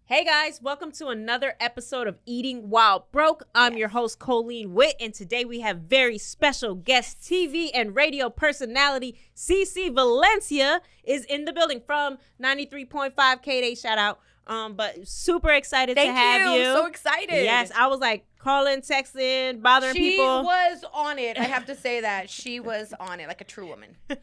Hey guys, welcome to another episode of Eating While Broke. I'm your host, Coline Witt, and today we have very special guest TV and radio personality, CECE Valencia is in the building from 93.5 KDAY, shout out. But super excited to have you. I'm so excited. Yes, I was like calling, texting, bothering people. She was on it. I have to say that. She was on it like a true woman. I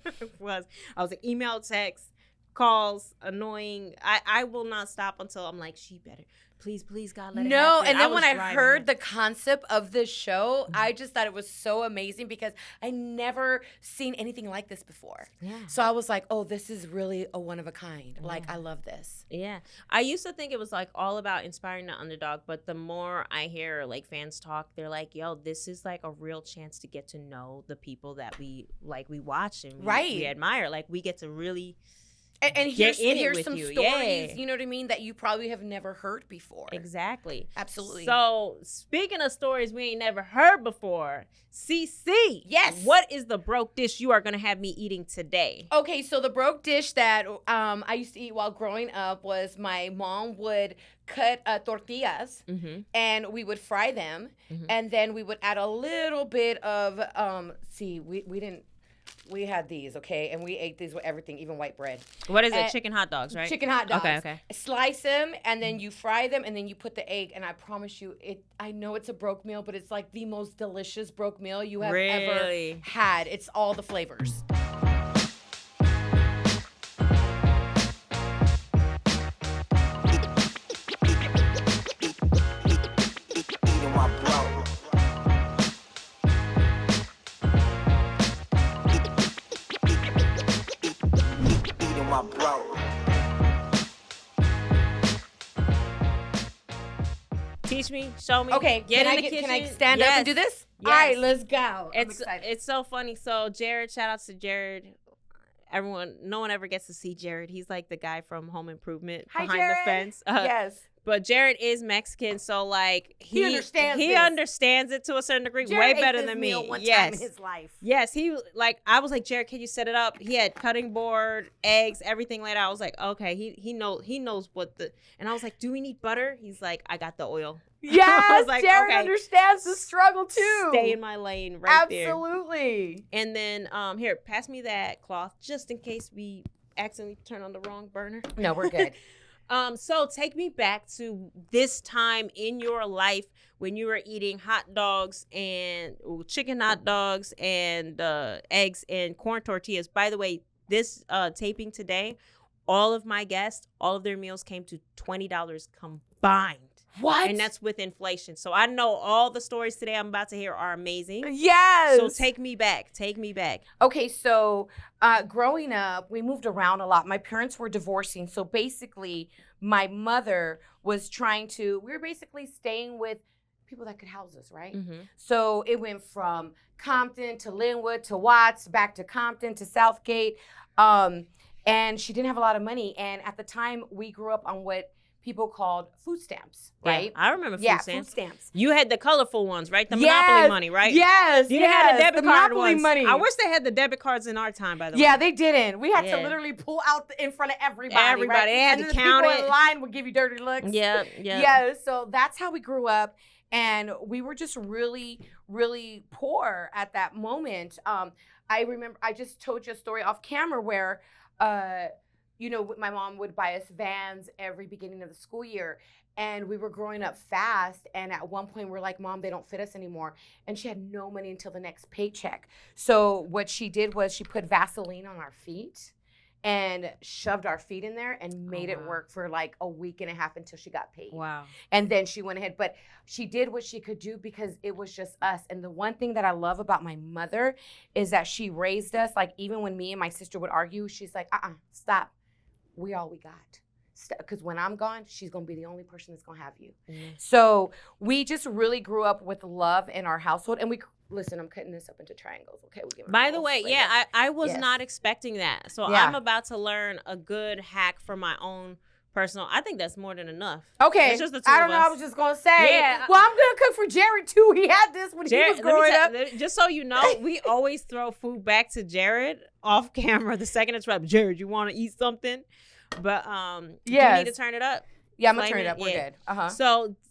was like email, text, calls, annoying. I will not stop until I'm like, she better. Please, God, let it happen. No, and then when I heard the concept of this show, I just thought it was so amazing because I never seen anything like this before. Yeah. So I was like, oh, this is really a one of a kind. Yeah. Like, I love this. Yeah. I used to think it was like all about inspiring the underdog, but the more I hear like fans talk, they're like, yo, this is like a real chance to get to know the people that we watch and we admire. Like, we get to really... And here's some you. stories, yeah. You know what I mean, that you probably have never heard before. Exactly. Absolutely. So, speaking of stories we ain't never heard before, CeCe. Yes. What is the broke dish you are going to have me eating today? Okay, so the broke dish that I used to eat while growing up was my mom would cut tortillas, and we would fry them, and then we would add a little bit of, we had these, okay? And we ate these with everything, even white bread. What is it? Chicken hot dogs, right? Chicken hot dogs. Okay. Slice them, and then you fry them, and then you put the egg. And I promise you, I know it's a broke meal, but it's like the most delicious broke meal you have ever had. It's all the flavors. Teach me, show me. Okay, can I stand up and do this? Yes. All right, let's go. I'm excited. It's so funny. So Jared, shout out to Jared. No one ever gets to see Jared. He's like the guy from Home Improvement behind Jared. the fence. Yes. But Jared is Mexican, so like he understands it to a certain degree, Jared way better ate this than meal me. One time in his life. Yes, I was like, Jared, can you set it up? He had cutting board, eggs, everything like that. I was like, okay, he knows what and I was like, do we need butter? He's like, I got the oil. Yes, like, Jared okay, understands the struggle too. Stay in my lane right there. Absolutely. And then here, pass me that cloth just in case we accidentally turn on the wrong burner. No, we're good. So take me back to this time in your life when you were eating hot dogs and chicken hot dogs and eggs and corn tortillas. By the way, this taping today, all of my guests, all of their meals came to $20 combined. What? And that's with inflation. So I know all the stories today I'm about to hear are amazing. Yes. So take me back. Okay, so growing up, we moved around a lot. My parents were divorcing. So basically, my mother was we were basically staying with people that could house us, right? So it went from Compton to Linwood to Watts, back to Compton to Southgate. And she didn't have a lot of money. And at the time, we grew up on what people called food stamps, right? Yeah, I remember food stamps. Food stamps. You had the colorful ones, right? The Monopoly money, right? Yes, You didn't have the debit card Monopoly ones. money. I wish they had the debit cards in our time, by the way. Yeah, they didn't. We had to literally pull out in front of everybody. Right? They had and to count people in line would give you dirty looks. Yeah. Yeah, so that's how we grew up. And we were just really, really poor at that moment. I remember, I just told you a story off camera where, my mom would buy us vans every beginning of the school year. And we were growing up fast. And at one point, we're like, Mom, they don't fit us anymore. And she had no money until the next paycheck. So what she did was she put Vaseline on our feet and shoved our feet in there and made it work for like a week and a half until she got paid. Wow. And then she went ahead. But she did what she could do because it was just us. And the one thing that I love about my mother is that she raised us. Like, even when me and my sister would argue, she's like, stop. We all we got. Because when I'm gone, she's going to be the only person that's going to have you. So we just really grew up with love in our household. And listen, I'm cutting this up into triangles. Okay. By the way, I was not expecting that. So I'm about to learn a good hack for my own personal. I think that's more than enough. Okay. It's just the two I don't of know. us. I was just going to say. Yeah. Well, I'm going to cook for Jared, too. He had this when he was growing up. Just so you know, we always throw food back to Jared off camera the second it's right. Jared, you want to eat something? But you need to turn it up. Yeah, I'm gonna Flame turn it up. We're yeah. good. Uh huh.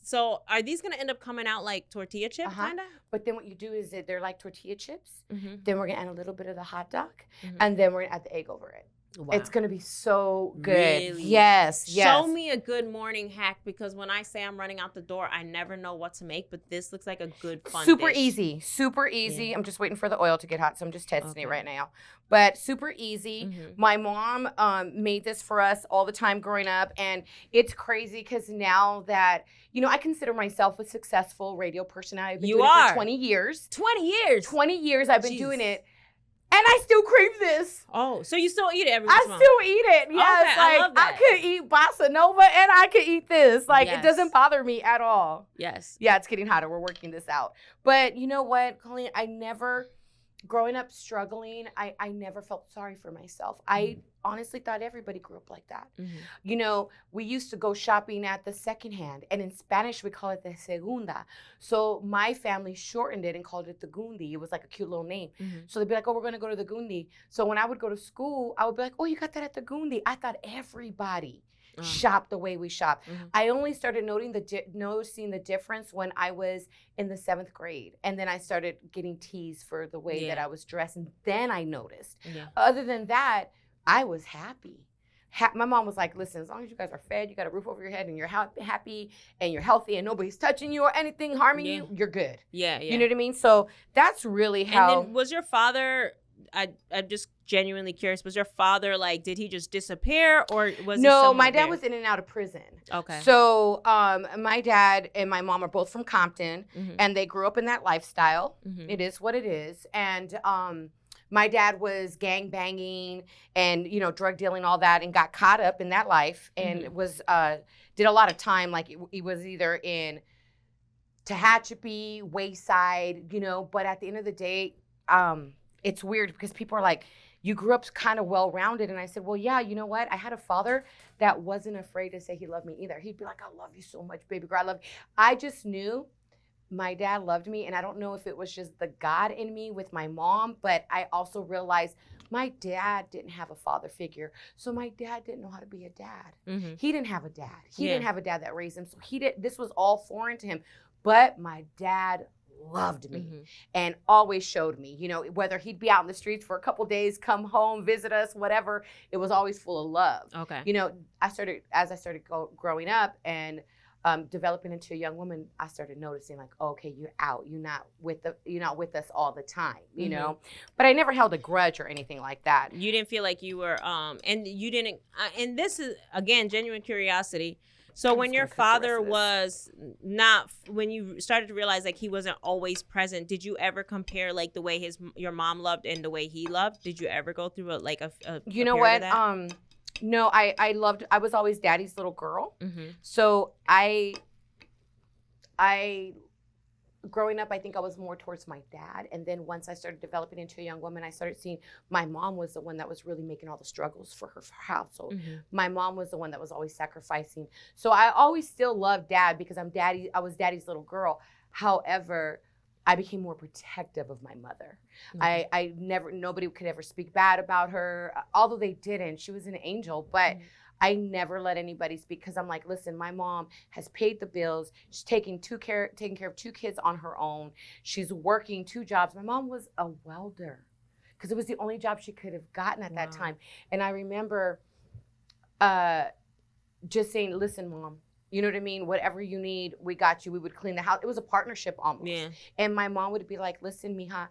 So are these gonna end up coming out like tortilla chip kind of? But then what you do is that they're like tortilla chips. Mm-hmm. Then we're gonna add a little bit of the hot dog, Mm-hmm. and then we're gonna add the egg over it. Wow. It's gonna be so good. Really? Yes. Show me a good morning hack, because when I say I'm running out the door, I never know what to make. But this looks like a good fun Super dish. easy. Super easy. Yeah. I'm just waiting for the oil to get hot, so I'm just testing it right now. But super easy. Mm-hmm. My mom made this for us all the time growing up, and it's crazy because now that I consider myself a successful radio personality. I've been doing it for 20 years. 20 years. 20 years I've been doing it. And I still crave this. Oh, so you still eat it every once in a while? I still eat it. Yes, okay, I love that. I could eat bossa nova and I could eat this. It doesn't bother me at all. Yes. Yeah, it's getting hotter. We're working this out. But you know what, Coline? Growing up struggling, I never felt sorry for myself. I honestly thought everybody grew up like that. Mm-hmm. We used to go shopping at the secondhand, and in Spanish we call it the segunda. So my family shortened it and called it the gundi. It was like a cute little name. Mm-hmm. So they'd be like, oh, we're going to go to the gundi. So when I would go to school, I would be like, oh, you got that at the gundi. I thought everybody shop the way we shop. Mm-hmm. I only started noticing the difference when I was in the 7th grade. And then I started getting teased for the way that I was dressed. And then I noticed. Yeah. Other than that, I was happy. My mom was like, listen, as long as you guys are fed, you got a roof over your head, and you're happy and you're healthy and nobody's touching you or anything harming you, you're good. Yeah, yeah. You know what I mean? So that's really how. And then was your father... I'm just genuinely curious. Was your father did he just disappear, or was No, my dad was in and out of prison. Okay. So my dad and my mom are both from Compton, and they grew up in that lifestyle. Mm-hmm. It is what it is. And my dad was gang banging and drug dealing, all that, and got caught up in that life, and was did a lot of time. He was either in Tehachapi, Wayside, but at the end of the day, it's weird because people are like, you grew up kind of well-rounded. And I said, well, yeah, you know what? I had a father that wasn't afraid to say he loved me either. He'd be like, I love you so much, baby girl. I love you. I just knew my dad loved me. And I don't know if it was just the God in me with my mom, but I also realized my dad didn't have a father figure. So my dad didn't know how to be a dad. Mm-hmm. He didn't have a dad. He didn't have a dad that raised him. So this was all foreign to him. But my dad loved me and always showed me, whether he'd be out in the streets for a couple days, come home, visit us, whatever, it was always full of love. Okay. As I started growing up and developing into a young woman, I started noticing okay, you're out, you're not with us all the time, you know, but I never held a grudge or anything like that. You didn't feel like you were, and you didn't, and this is again, genuine curiosity. So when your father was not, when you started to realize he wasn't always present, did you ever compare the way your mom loved and the way he loved? Did you ever go through a you know what? No, I was always daddy's little girl. Mm-hmm. So I growing up, I think I was more towards my dad. And then once I started developing into a young woman, I started seeing my mom was the one that was really making all the struggles for her household. Mm-hmm. My mom was the one that was always sacrificing. So I always still loved dad because I was daddy's little girl. However, I became more protective of my mother. Mm-hmm. Nobody could ever speak bad about her, although they didn't. She was an angel, but I never let anybody speak because I'm like, listen, my mom has paid the bills. She's taking care of 2 kids on her own. She's working 2 jobs. My mom was a welder because it was the only job she could have gotten at that time. And I remember just saying, listen, Mom, you know what I mean? Whatever you need, we got you. We would clean the house. It was a partnership almost. Yeah. And my mom would be like, listen, mija,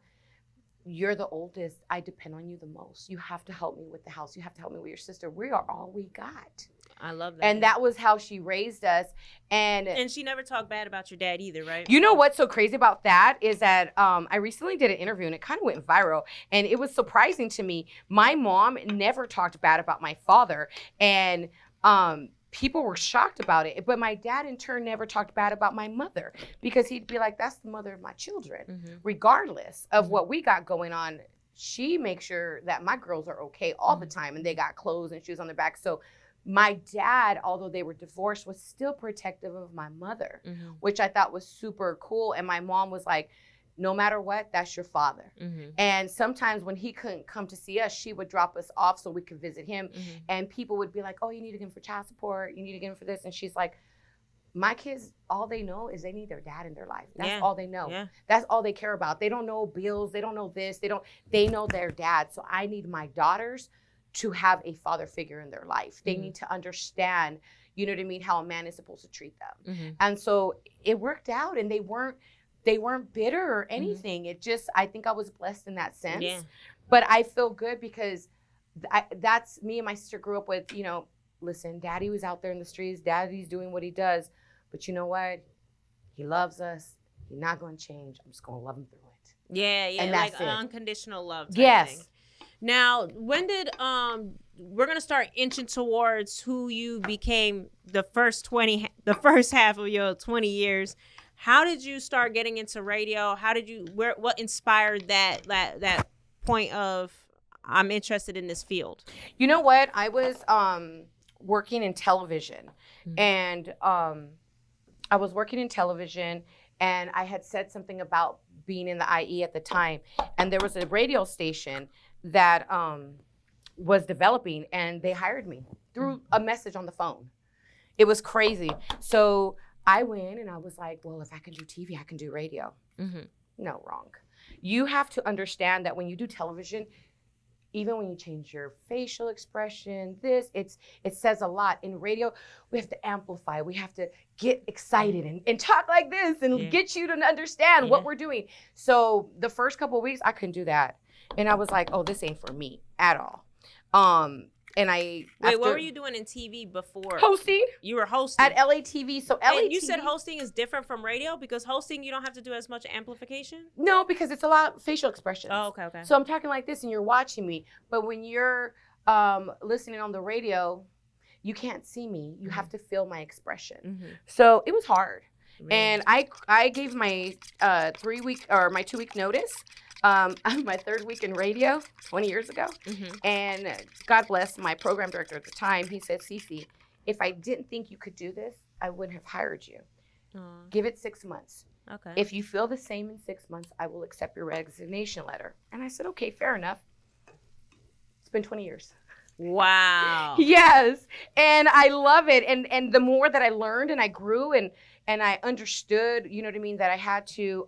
you're the oldest. I depend on you the most. You have to help me with the house. You have to help me with your sister. We are all we got. I love that. And that was how she raised us. And she never talked bad about your dad either, right? You know what's so crazy about that is that I recently did an interview and it kind of went viral. And it was surprising to me. My mom never talked bad about my father. And people were shocked about it. But my dad, in turn, never talked bad about my mother because he'd be like, that's the mother of my children. Regardless of what we got going on, she makes sure that my girls are okay all the time and they got clothes and shoes on their back. So my dad, although they were divorced, was still protective of my mother, which I thought was super cool. And my mom was like, no matter what, that's your father. Mm-hmm. And sometimes when he couldn't come to see us, she would drop us off so we could visit him. Mm-hmm. And people would be like, oh, you need to get him for child support. You need to get him for this. And she's like, my kids, all they know is they need their dad in their life. That's all they know. Yeah. That's all they care about. They don't know bills. They don't know this. They know their dad. So I need my daughters to have a father figure in their life. They need to understand, you know what I mean, how a man is supposed to treat them. Mm-hmm. And so it worked out, and they weren't bitter or anything. It just, I think I was blessed in that sense. Yeah. But I feel good because that's me and my sister grew up with, you know, listen, daddy was out there in the streets, daddy's doing what he does, but you know what? He loves us. He's not going to change. I'm just going to love him through it. Yeah, And like that's it. unconditional love type Yes. thing. Now, when did we're gonna start inching towards who you became the first half of your 20 years. How did you start getting into radio? What inspired that point of I'm interested in this field? You know what? I was working in television, Mm-hmm. and I was working in television, and I had said something about being in the IE at the time, and there was a radio station that was developing, and they hired me through a message on the phone. It was crazy. So I went and I was like, well, if I can do TV, I can do radio. Mm-hmm. No, wrong. You have to understand that when you do television, even when you change your facial expression, it says a lot. In radio, we have to amplify. We have to get excited and talk like this and get you to understand what we're doing. So the first couple of weeks, I couldn't do that. And I was like, oh, this ain't for me at all. And I Wait, what were you doing in TV before? Hosting. You were hosting At LATV. So LATV. And you said hosting is different from radio because hosting you don't have to do as much amplification? No, because it's a lot of facial expressions. Oh, okay. So I'm talking like this and you're watching me. But when you're listening on the radio, you can't see me. You have to feel my expression. Mm-hmm. So it was hard. Really? And I gave my 2-week notice. My third week in radio 20 years ago. Mm-hmm. And God bless my program director at the time. He said, CeCe, if I didn't think you could do this, I wouldn't have hired you. Give it 6 months. Okay. If you feel the same in 6 months, I will accept your resignation letter. And I said, okay, fair enough. It's been 20 years. Wow. Yes. And I love it. And the more that I learned and I grew and I understood, you know what I mean, that I had to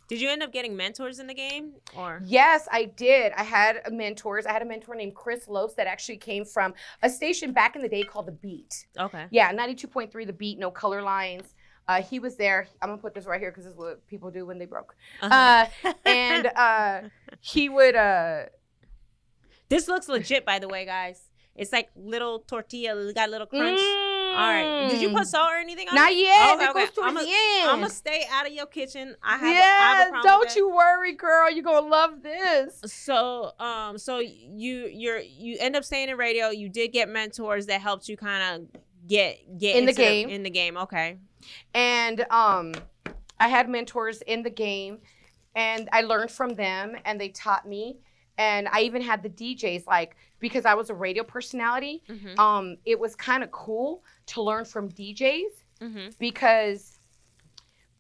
Did you end up getting mentors in the game, or? Yes, I did. I had mentors. I had a mentor named Chris Los that actually came from a station back in the day called The Beat. Okay. Yeah, 92.3 The Beat, no color lines. He was there. I'm gonna put this right here because this is what people do when they broke. And he would. This looks legit, by the way, guys. It's like little tortilla. It got a little crunch. All right. Did you put salt or anything on it? Not yet. Okay, it goes towards the end. I'm going to stay out of your kitchen. I have a problem don't with that. you worry, girl. You're going to love this. So you end up staying in radio. You did get mentors that helped you kind of get in the game. In the game. Okay. And I had mentors in the game, and I learned from them, and they taught me. And I even had the DJs, like, because I was a radio personality, it was kind of cool to learn from DJs because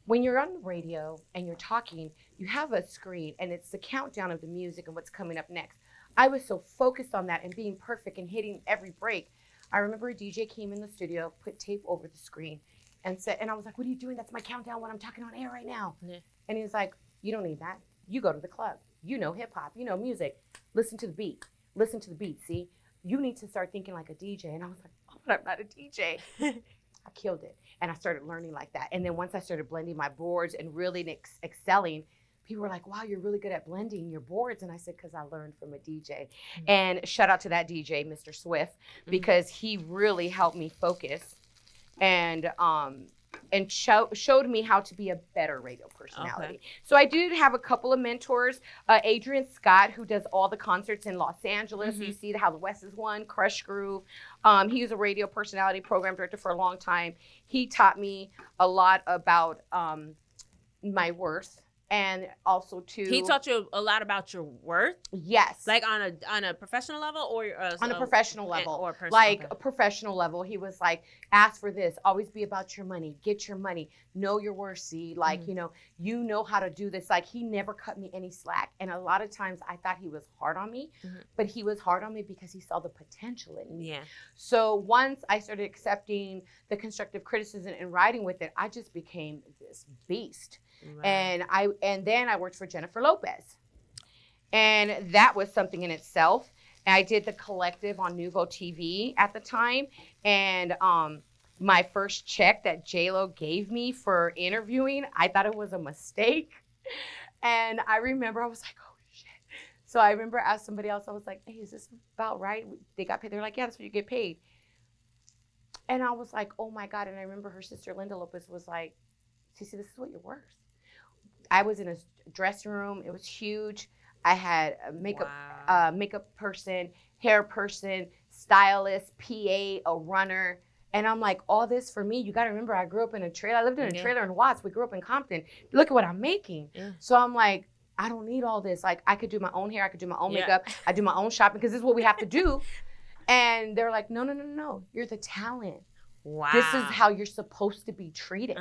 when you're on the radio and you're talking, you have a screen and it's the countdown of the music and what's coming up next. I was so focused on that and being perfect and hitting every break. I remember a DJ came in the studio, put tape over the screen and said, and I was like, what are you doing? That's my countdown when I'm talking on air right now. Yeah. And he was like, you don't need that. You go to the club. You know hip hop, you know music. Listen to the beat. Listen to the beat, see? You need to start thinking like a DJ. And I was like, oh, but I'm not a DJ. I killed it. And I started learning like that. And then once I started blending my boards and really excelling, people were like, wow, you're really good at blending your boards. And I said, because I learned from a DJ. And shout out to that DJ, Mr. Swift, because he really helped me focus and showed me how to be a better radio personality. Okay. So I did have a couple of mentors. Adrian Scott, who does all the concerts in Los Angeles. You see how the West is won, Crush Groove. He was a radio personality program director for a long time. He taught me a lot about my worth And also he taught you a lot about your worth, yes, like on a professional level or on a professional level, or personal, like okay. a professional level. He was like, ask for this, always be about your money, get your money, know your worth. See, like, you know how to do this. Like, he never cut me any slack. And a lot of times I thought he was hard on me, but he was hard on me because he saw the potential in me. Yeah. So once I started accepting the constructive criticism and riding with it, I just became this beast. Right. And then I worked for Jennifer Lopez, and that was something in itself. And I did the collective on Nuvo TV at the time, and my first check that J-Lo gave me for interviewing, I thought it was a mistake, and I remember I was like, oh shit. So I remember I asked somebody else, I was like, hey, is this about right? They got paid. They're like, yeah, that's what you get paid. And I was like, oh my God. And I remember her sister Linda Lopez was like, CeCe, this is what you're worth. I was in a dressing room. It was huge. I had a makeup person, hair person, stylist, PA, a runner. And I'm like, all this for me? You got to remember, I grew up in a trailer. I lived in a trailer in Watts. We grew up in Compton. Look at what I'm making. Yeah. So I'm like, I don't need all this. Like, I could do my own hair. I could do my own makeup. I do my own shopping because this is what we have to do. And they're like, no. You're the talent. Wow. This is how you're supposed to be treated.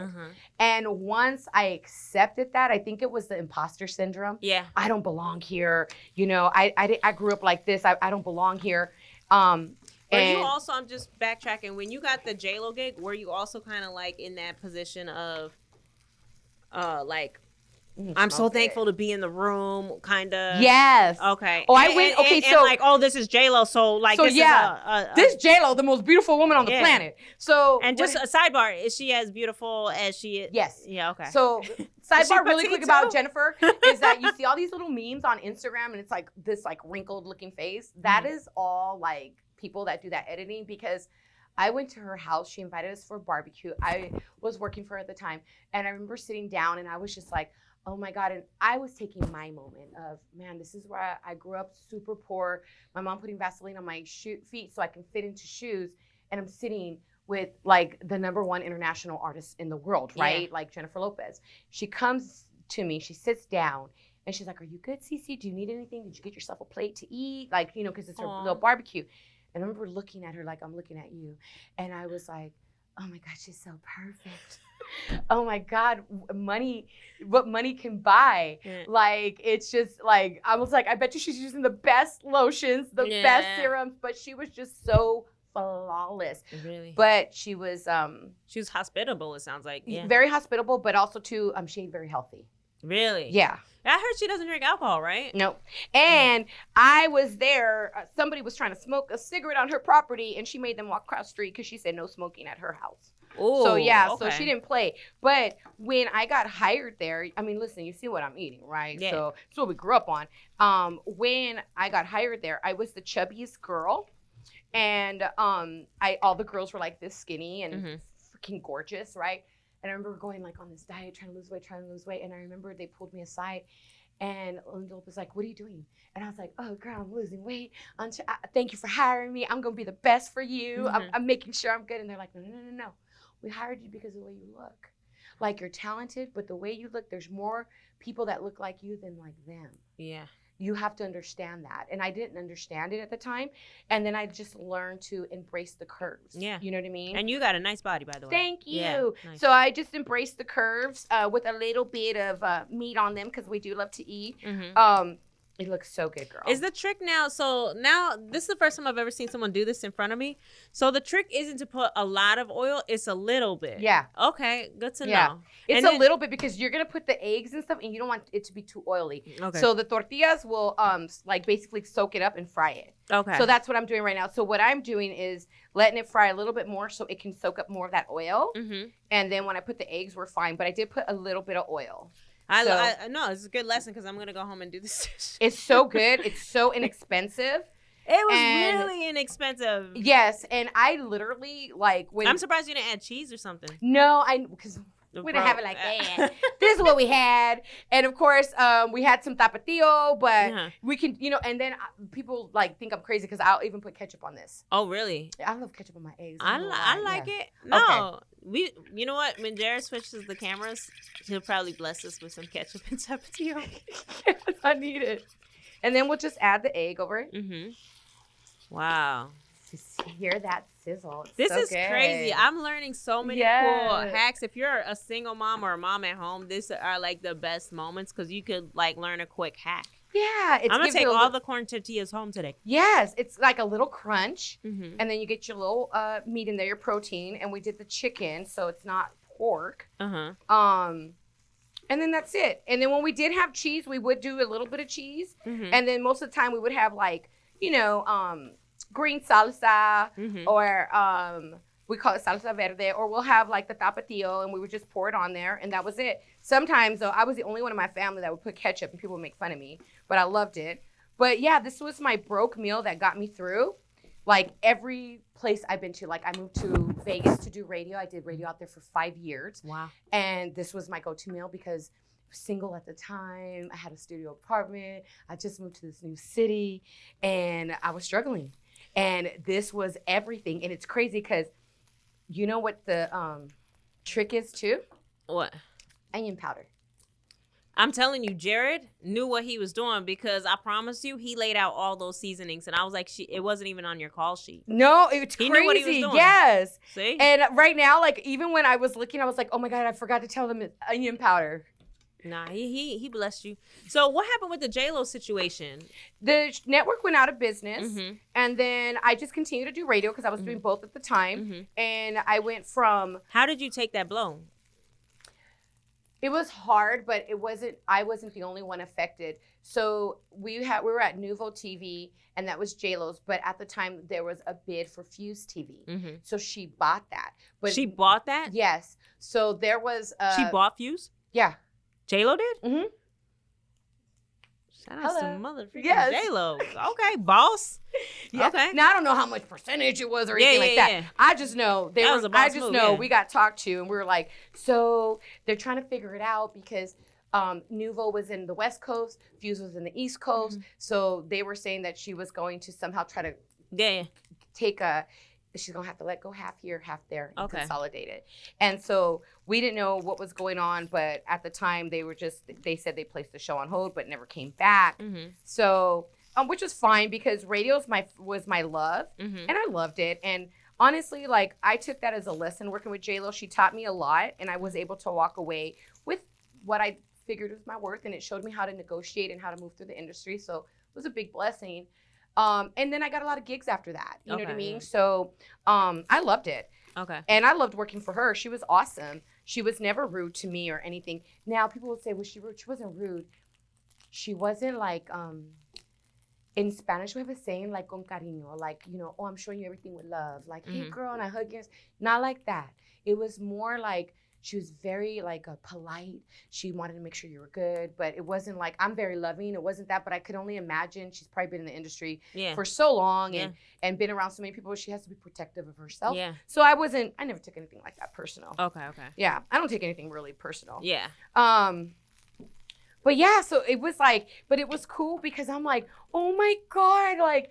And once I accepted that, I think it was the imposter syndrome. Yeah. I don't belong here. I grew up like this. I don't belong here. Were you also, I'm just backtracking, when you got the J-Lo gig, were you also kind of like in that position of like, I'm so thankful to be in the room, kind of. Yes. Okay. Oh, I went. Okay, so like, oh, this is J-Lo. So like, this is this J-Lo, the most beautiful woman on the planet. So, and just a sidebar: is she as beautiful as she is? Yes. Yeah. Okay. So, sidebar really quick about Jennifer is that you see all these little memes on Instagram, and it's like this like wrinkled looking face. That is all like people that do that editing, because I went to her house. She invited us for a barbecue. I was working for her at the time, and I remember sitting down, and I was just like, oh my God. And I was taking my moment of, man, this is where I grew up super poor. My mom putting Vaseline on my feet so I can fit into shoes. And I'm sitting with like the #1 international artist in the world, right? Like Jennifer Lopez. She comes to me, she sits down, and she's like, are you good, CeCe? Do you need anything? Did you get yourself a plate to eat? Like, because it's her little barbecue. And I remember looking at her like I'm looking at you. And I was like, oh my God, she's so perfect. Oh my God, what money can buy. Like, it's just like, I was like, I bet you she's using the best lotions, the best serums, but she was just so flawless. Really? But she was hospitable, it sounds like. Yeah. Very hospitable, but also too, she ate very healthy. Really? Yeah. I heard she doesn't drink alcohol, right? Nope. And I was there. Somebody was trying to smoke a cigarette on her property, and she made them walk across the street because she said no smoking at her house. Ooh, so yeah, okay. So she didn't play. But when I got hired there, I mean, listen, you see what I'm eating, right? Yeah. So it's what we grew up on. When I got hired there, I was the chubbiest girl, and all the girls were like this skinny and freaking gorgeous, right? And I remember going like on this diet, trying to lose weight. And I remember they pulled me aside, and Linda was like, what are you doing? And I was like, oh, girl, I'm losing weight. Thank you for hiring me. I'm going to be the best for you. I'm making sure I'm good. And they're like, no. We hired you because of the way you look. Like, you're talented, but the way you look, there's more people that look like you than like them. Yeah. You have to understand that. And I didn't understand it at the time. And then I just learned to embrace the curves. Yeah. You know what I mean? And you got a nice body, by the way. Thank you. Yeah, nice. So I just embraced the curves with a little bit of meat on them, because we do love to eat. It looks so good, girl. Is the trick now, so now this is the first time I've ever seen someone do this in front of me. So the trick isn't to put a lot of oil, it's a little bit. Yeah. Okay, good to know. It's a little bit, because you're going to put the eggs and stuff, and you don't want it to be too oily. Okay. So the tortillas will like basically soak it up and fry it. Okay. So that's what I'm doing right now. So what I'm doing is letting it fry a little bit more so it can soak up more of that oil. And then when I put the eggs, we're fine. But I did put a little bit of oil. I know it's a good lesson, because I'm gonna go home and do this. It's so good. It's so inexpensive. It was really inexpensive. Yes, and I literally like when I'm surprised you didn't add cheese or something. No, because We didn't have it like that. This is what we had. And of course, we had some tapatio, but we can, and then people like think I'm crazy because I'll even put ketchup on this. Oh, really? I love ketchup on my eggs. I like it. No. Okay. You know what? When Jared switches the cameras, he'll probably bless us with some ketchup and tapatio. Yes, I need it. And then we'll just add the egg over it. Mm-hmm. Wow. Just hear that sizzle. This is crazy. I'm learning so many cool hacks. If you're a single mom or a mom at home, these are like the best moments because you could like learn a quick hack. Yeah. I'm going to take all the corn tortillas home today. Yes. It's like a little crunch. Mm-hmm. And then you get your little meat in there, your protein. And we did the chicken, so it's not pork. Uh-huh. And then that's it. And then when we did have cheese, we would do a little bit of cheese. Mm-hmm. And then most of the time we would have like, green salsa or we call it salsa verde, or we'll have like the tapatio and we would just pour it on there and that was it. Sometimes though, I was the only one in my family that would put ketchup and people would make fun of me, but I loved it. But yeah, this was my broke meal that got me through. Like every place I've been to, like I moved to Vegas to do radio. I did radio out there for 5 years. Wow. And this was my go-to meal because I was single at the time. I had a studio apartment. I just moved to this new city and I was struggling. And this was everything. And it's crazy because you know what the trick is too? What? Onion powder. I'm telling you, Jared knew what he was doing because I promise you, he laid out all those seasonings. And I was like, it wasn't even on your call sheet. No, it's crazy. He knew what he was doing. Yes. See? And right now, like, even when I was looking, I was like, oh my God, I forgot to tell them it's onion powder. Nah, he blessed you. So what happened with the J-Lo situation? The network went out of business. Mm-hmm. And then I just continued to do radio because I was doing both at the time. Mm-hmm. And I went from... How did you take that blow? It was hard, but I wasn't the only one affected. So we were at Nuvo TV, and that was J-Lo's. But at the time, there was a bid for Fuse TV. Mm-hmm. So she bought that. But she bought that? Yes. So there was... she bought Fuse? Yeah. J-Lo did? Mm-hmm. Shout out to motherfucking J-Lo. Okay, boss. Yeah. Okay. Now I don't know how much percentage it was or anything like that. Yeah. I just know we got talked to and we were like, so they're trying to figure it out because Nuvo was in the West Coast, Fuse was in the East Coast. Mm-hmm. So they were saying that she was going to somehow try to she's going to have to let go half here, half there, and consolidate it. And so we didn't know what was going on, but at the time they said they placed the show on hold, but never came back. Mm-hmm. So, which was fine because radio was my love, and I loved it. And honestly, like I took that as a lesson working with J-Lo. She taught me a lot, and I was able to walk away with what I figured was my worth, and it showed me how to negotiate and how to move through the industry. So it was a big blessing. And then I got a lot of gigs after that. You know what I mean? Yeah. So I loved it. Okay. And I loved working for her. She was awesome. She was never rude to me or anything. Now people would say, was she rude? She wasn't rude. She wasn't like, in Spanish we have a saying like con cariño, like, oh, I'm showing you everything with love. Like, hey girl, and I hug you. Not like that. It was more like, she was very like polite. She wanted to make sure you were good, but it wasn't like, I'm very loving. It wasn't that, but I could only imagine she's probably been in the industry for so long and been around so many people. She has to be protective of herself. Yeah. So I never took anything like that personal. Okay. Yeah. I don't take anything really personal. Yeah. But yeah, so it was like, but it was cool because I'm like, oh my God, like,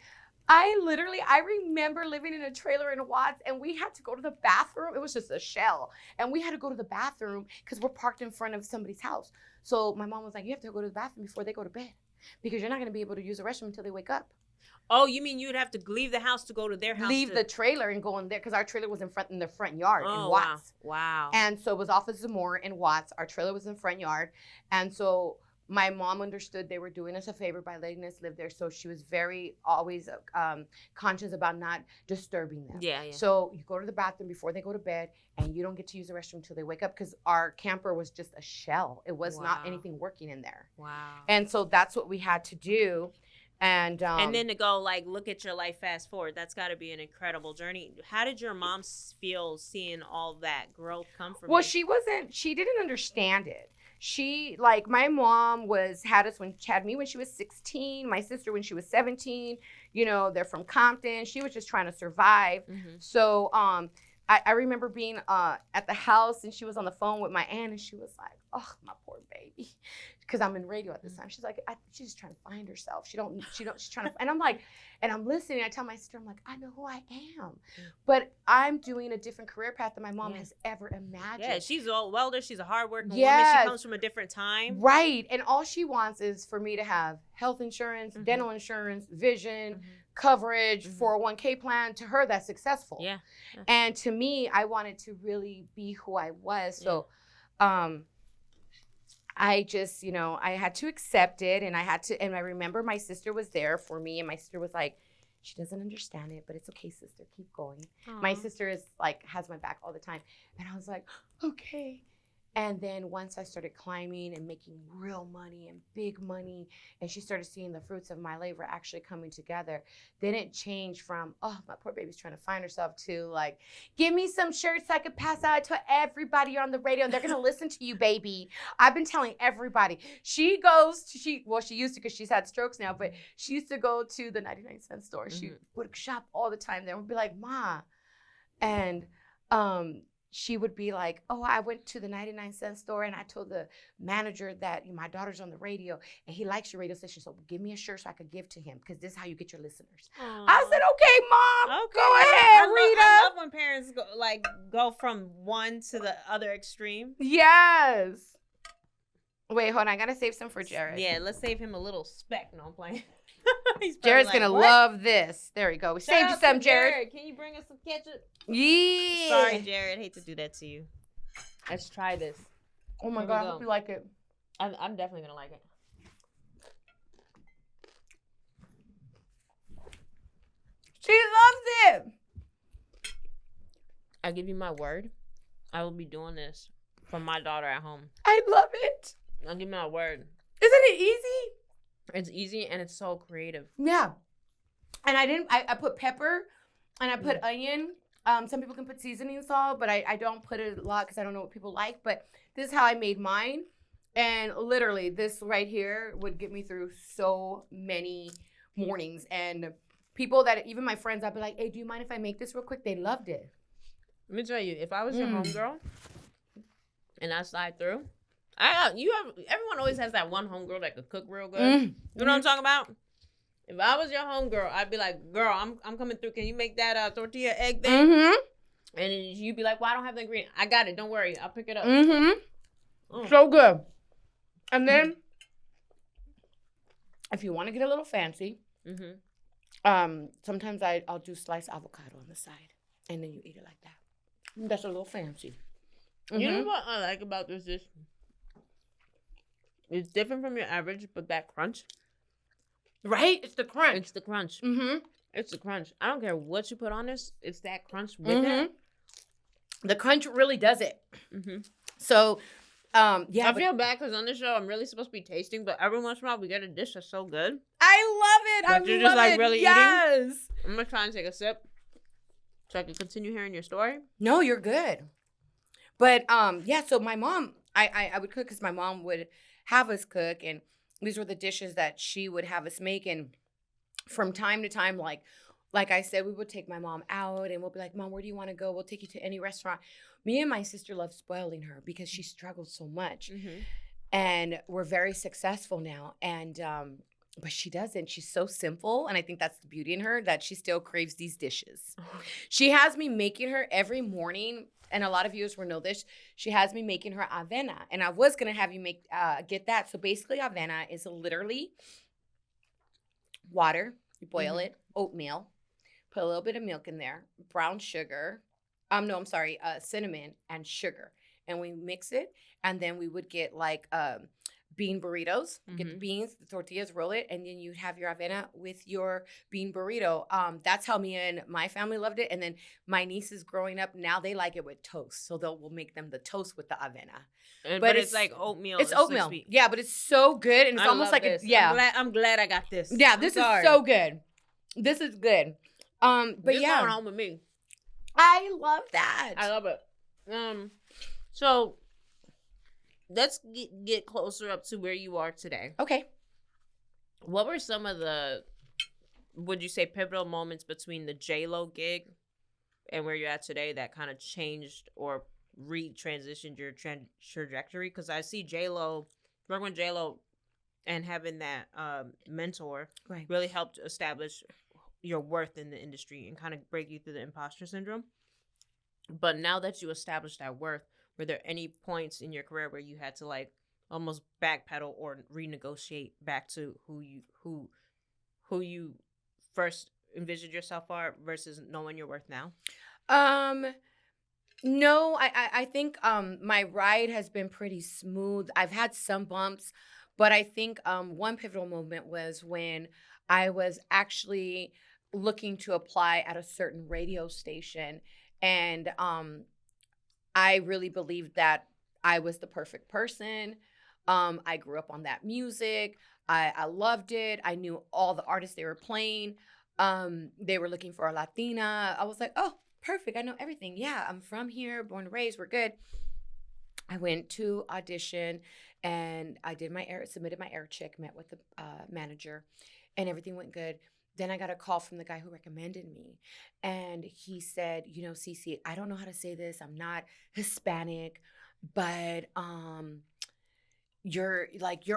I remember living in a trailer in Watts and we had to go to the bathroom. It was just a shell. And we had to go to the bathroom because we're parked in front of somebody's house. So my mom was like, you have to go to the bathroom before they go to bed because you're not going to be able to use the restroom until they wake up. Oh, you mean you'd have to leave the house to go to their house? Leave the trailer and go in there because our trailer was in the front yard in Watts. Wow. And so it was off of Zamora in Watts. Our trailer was in the front yard. And so my mom understood they were doing us a favor by letting us live there. So she was always conscious about not disturbing them. Yeah. So you go to the bathroom before they go to bed and you don't get to use the restroom until they wake up because our camper was just a shell. It was not anything working in there. Wow. And so that's what we had to do. And then to go like, look at your life fast forward. That's got to be an incredible journey. How did your mom feel seeing all that growth come from you? Well, she didn't understand it. She, like, my mom had me when she was 16, my sister when she was 17. They're from Compton. She was just trying to survive. Mm-hmm. So I remember being at the house, and she was on the phone with my aunt, and she was like, "Oh, my poor baby," because I'm in radio at this time. She's like, "She's just trying to find herself. She's trying to." And I'm like, and I'm listening. I tell my sister, I'm like, "I know who I am, but I'm doing a different career path than my mom has ever imagined." Yeah, she's a welder. She's a hardworking woman. Yes. She comes from a different time. Right. And all she wants is for me to have health insurance, dental insurance, vision, coverage, 401k plan. To her, that's successful. Yeah. And to me, I wanted to really be who I was. So I just, I had to accept it, and I remember my sister was there for me, and my sister was like, "She doesn't understand it, but it's okay, sister, keep going." Aww. My sister is like, has my back all the time. And I was like, okay. And then once I started climbing and making real money and big money, and she started seeing the fruits of my labor actually coming together, then it changed from, "Oh, my poor baby's trying to find herself," to like, "Give me some shirts I could pass out to everybody on the radio, and they're going to listen to you, baby." I've been telling everybody. She used to, because she's had strokes now, but she used to go to the 99-cent store. She would shop all the time there and would be like, "Ma." And she would be like, "Oh, I went to the 99-cent store, and I told the manager that my daughter's on the radio, and he likes your radio station, so give me a shirt so I could give to him, because this is how you get your listeners." Aww. I said, "Okay, Mom, go ahead, Rita." I love when parents go from one to the other extreme. Yes. Wait, hold on. I got to save some for Jared. Yeah, let's save him a little speck. No, I'm playing. Jared's going to love this. There we go. We saved you some, Jared. Can you bring us some ketchup? Yeah. Sorry, Jared. Hate to do that to you. Let's try this. Oh, my God. I hope you like it. I'm definitely going to like it. She loves it. I give you my word. I will be doing this for my daughter at home. I love it. I'll give you my word. Isn't it easy? It's easy, and it's so creative. Yeah. And I put pepper, and I put onion. Some people can put seasoning salt, but I don't put it a lot because I don't know what people like. But this is how I made mine. And literally, this right here would get me through so many mornings. And people that, even my friends, I'd be like, "Hey, do you mind if I make this real quick?" They loved it. Let me tell you, if I was your homegirl and I slide through, everyone always has that one homegirl that could cook real good. You know what I'm talking about? If I was your homegirl, I'd be like, "Girl, I'm coming through. Can you make that tortilla egg thing?" And then you'd be like, "Well, I don't have the ingredient." "I got it. Don't worry. I'll pick it up." So good. And then, if you want to get a little fancy, sometimes I'll do sliced avocado on the side, and then you eat it like that. That's a little fancy. You know what I like about this dish? It's different from your average, but that crunch. Right? It's the crunch. It's the crunch. It's the crunch. I don't care what you put on this. It's that crunch with it. The crunch really does it. So, yeah. I feel bad because on this show, I'm really supposed to be tasting, but every once in a while, we get a dish that's so good. I love it. But you're just like really eating? Yes. I'm going to try and take a sip so I can continue hearing your story. No, you're good. But, yeah, so my mom, I would cook because my mom would have us cook, and these were the dishes that she would have us make. And from time to time, like I said, we would take my mom out, and we'll be like, "Mom, where do you want to go? We'll take you to any restaurant." Me and my sister love spoiling her because she struggled so much. And we're very successful now. And but she doesn't. She's so simple. And I think that's the beauty in her, that she still craves these dishes. She has me making her every morning. And a lot of viewers will know this. She has me making her avena. And I was going to have you get that. So basically, avena is literally water. You boil it. Oatmeal. Put a little bit of milk in there. Brown sugar. Cinnamon and sugar. And we mix it. And then we would get bean burritos. Get the beans, the tortillas, roll it, and then you have your avena with your bean burrito. That's how me and my family loved it. And then my nieces growing up, now they like it with toast. So we'll make them the toast with the avena. But it's like oatmeal. It's oatmeal. Yeah, but it's so good. And it's almost like this. I'm glad I got this. Yeah, this is so good. This is good. But this yeah. going home with me. I love that. I love it. So let's get closer up to where you are today. Okay. What were some of the, would you say, pivotal moments between the J-Lo gig and where you're at today that kind of changed or re-transitioned your trajectory? Because I see J-Lo, working with J-Lo and having that mentor Right. really helped establish your worth in the industry and kind of break you through the imposter syndrome. But now that you established that worth, were there any points in your career where you had to like almost backpedal or renegotiate back to who you first envisioned yourself are versus knowing your worth now? No, I think my ride has been pretty smooth. I've had some bumps, but I think one pivotal moment was when I was actually looking to apply at a certain radio station, and I really believed that I was the perfect person. I grew up on that music. I loved it. I knew all the artists they were playing. They were looking for a Latina. I was like, oh, perfect. I know everything. Yeah, I'm from here, born and raised. We're good. I went to audition and I did submitted my air check, met with the manager, and everything went good. Then I got a call from the guy who recommended me. And he said, CeCe, I don't know how to say this. I'm not Hispanic, but you're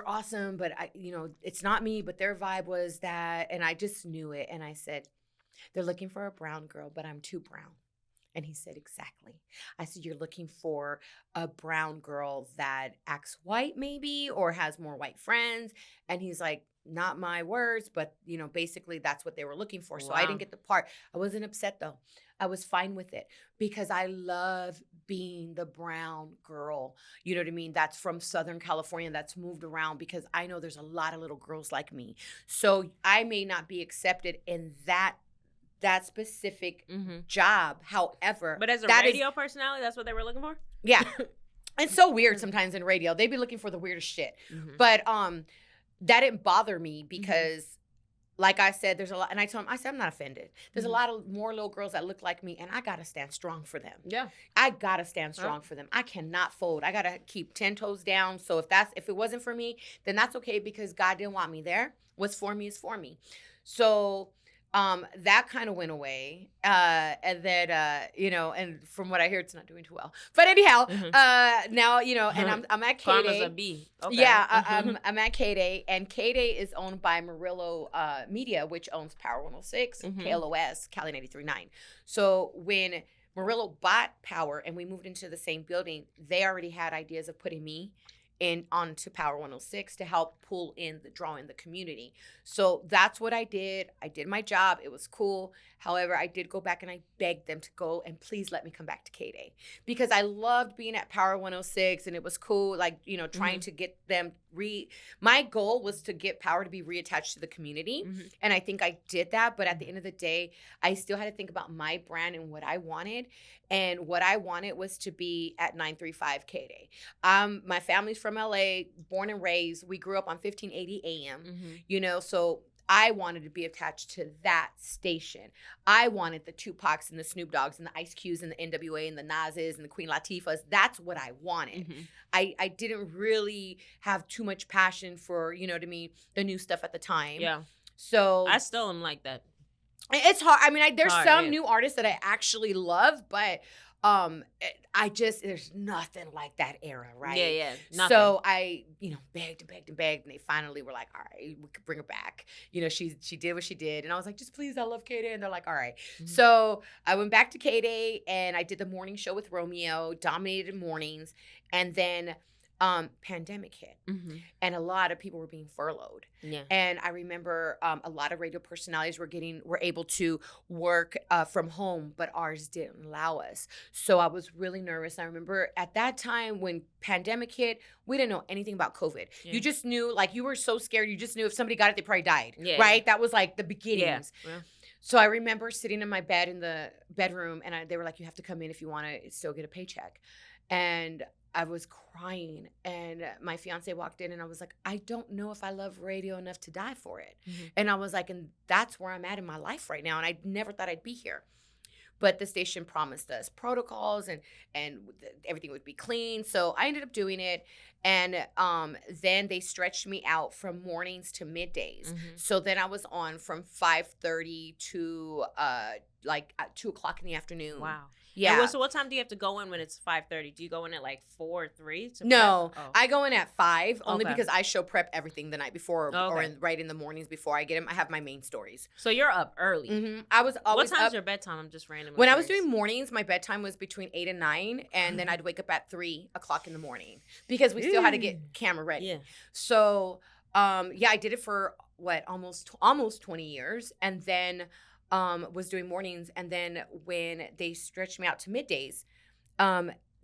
awesome, but it's not me, but their vibe was that. And I just knew it. And I said, they're looking for a brown girl, but I'm too brown. And he said, exactly. I said, you're looking for a brown girl that acts white maybe, or has more white friends. And he's like, not my words, but basically that's what they were looking for. So I didn't get the part. I wasn't upset though. I was fine with it because I love being the brown girl. You know what I mean? That's from Southern California, that's moved around, because I know there's a lot of little girls like me. So I may not be accepted in that specific job. However, but as a radio personality, that's what they were looking for? Yeah. It's so weird sometimes in radio. They be looking for the weirdest shit. But that didn't bother me because like I said, there's a lot, and I told him, I said, I'm not offended. There's a lot of more little girls that look like me, and I got to stand strong for them. Yeah. I got to stand strong for them. I cannot fold. I got to keep 10 toes down. So if it wasn't for me, then that's okay, because God didn't want me there. What's for me is for me. So that kind of went away. And then, and from what I hear, it's not doing too well. But anyhow, now, and I'm at KDAY. Karma's a B. Okay. Yeah, I'm at KDAY, and KDAY is owned by Murillo Media, which owns Power 106, KLOS, Cali 93.9. So when Murillo bought Power and we moved into the same building, they already had ideas of putting me onto Power 106 to help draw in the community. So that's what I did. I did my job. It was cool. However, I did go back and I begged them to go and please let me come back to KDAY, because I loved being at Power 106 and it was cool. Like, trying to get them my goal was to get Power to be reattached to the community. And I think I did that. But at the end of the day, I still had to think about my brand and what I wanted. And what I wanted was to be at 935 KDAY. My family's from LA, born and raised. We grew up on 1580 AM, so I wanted to be attached to that station. I wanted the Tupacs and the Snoop Dogs and the Ice Cubes and the NWA and the Nas's and the Queen Latifahs. That's what I wanted. I didn't really have too much passion for, the new stuff at the time. Yeah. So I still am like that. It's hard. I mean, there's some new artists that I actually love, but there's nothing like that era, right? Yeah, nothing. So I, begged and begged and begged, and they finally were like, all right, we could bring her back. She did what she did, and I was like, just please, I love KDAY, and they're like, all right. So I went back to KDAY, and I did the morning show with Romeo, dominated mornings, and then pandemic hit, and a lot of people were being furloughed. Yeah. And I remember a lot of radio personalities were able to work from home, but ours didn't allow us. So I was really nervous. I remember at that time when pandemic hit, we didn't know anything about COVID. Yeah. You just knew, like, you were so scared. You just knew if somebody got it, they probably died. Yeah. Right? That was like the beginnings. Yeah. So I remember sitting in my bed in the bedroom, and they were like, you have to come in if you want to still get a paycheck. And I was crying, and my fiance walked in, and I was like, I don't know if I love radio enough to die for it. And I was like, and that's where I'm at in my life right now. And I never thought I'd be here. but the station promised us protocols and everything would be clean. So I ended up doing it. And then they stretched me out from mornings to middays. So then I was on from 5:30 to 2:00 in the afternoon. Wow. Yeah. So what time do you have to go in when it's 5:30? Do you go in at like 4 or 3? No, I go in at 5 only Okay. because I show prep everything the night before or Okay. right in the mornings before I get them. I have my main stories. So you're up early. I was always What time's up. your bedtime? I'm just randomly When I was curious. doing mornings, my bedtime was between 8 and 9, and then I'd wake up at 3:00 in the morning because we still had to get camera ready. Yeah. So, I did it for almost 20 years, and then was doing mornings. And then when they stretched me out to middays,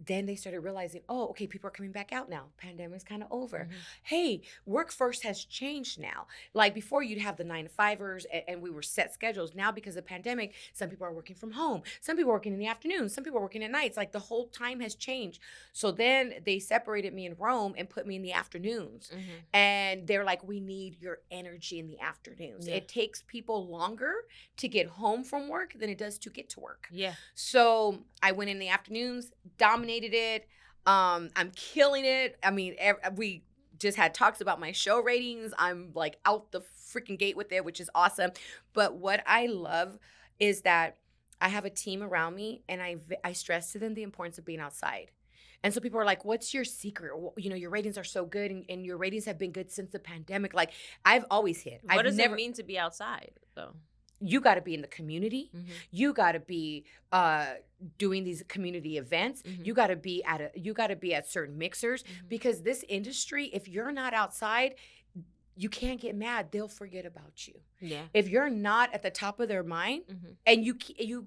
then they started realizing, oh, okay, people are coming back out now. Pandemic's kind of over. Hey, work first has changed now. Like before, you'd have the 9-to-5ers and we were set schedules. Now, because of the pandemic, some people are working from home. Some people are working in the afternoon. Some people are working at nights. Like the whole time has changed. So then they separated me in Rome and put me in the afternoons. And they're like, we need your energy in the afternoons. Yeah. It takes people longer to get home from work than it does to get to work. Yeah. So I went in the afternoons, dominated it. I'm killing it. I mean, we just had talks about my show ratings. I'm like out the freaking gate with it, which is awesome. But what I love is that I have a team around me, and I stress to them the importance of being outside. And so people are like, what's your secret? You know, your ratings are so good, and your ratings have been good since the pandemic. Like, I've always hit. What does it mean to be outside, though? You got to be in the community. You got to be doing these community events. You got to be at certain mixers, because this industry, if you're not outside, you can't get mad. They'll forget about you. Yeah. If you're not at the top of their mind, and you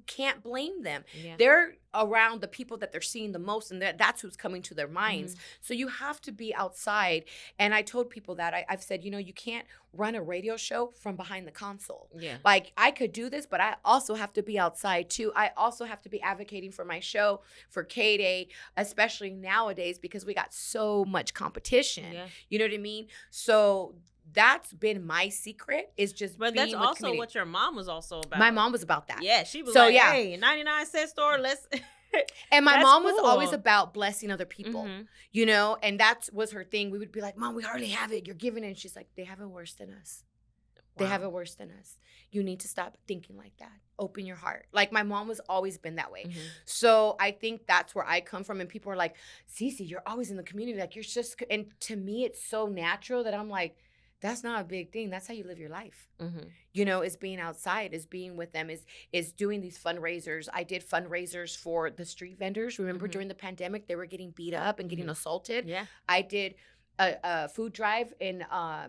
can't blame them. Yeah. They're around the people that they're seeing the most, and that's who's coming to their minds. So you have to be outside. And I told people that I've said, you can't run a radio show from behind the console. Yeah. Like, I could do this, but I also have to be outside too. I also have to be advocating for my show, for KDAY, especially nowadays, because we got so much competition. Yeah. You know what I mean? So that's been my secret, is just But being that's with also community. what your mom was also about. My mom was about that. Yeah, she was So, like, yeah. hey, 99-cent store, let's... And my That's mom was cool. always about blessing other people, and that was her thing. We would be like, Mom, we hardly have it. You're giving it. And she's like, they have it worse than us. They have it worse than us. You need to stop thinking like that. Open your heart. Like, my mom was always been that way. So I think that's where I come from. And people are like, CeCe, you're always in the community. Like, you're just, and to me, it's so natural that I'm like, that's not a big thing. That's how you live your life. Is being outside, is being with them, is doing these fundraisers. I did fundraisers for the street vendors. Remember during the pandemic, they were getting beat up and getting assaulted. Yeah. I did a food drive in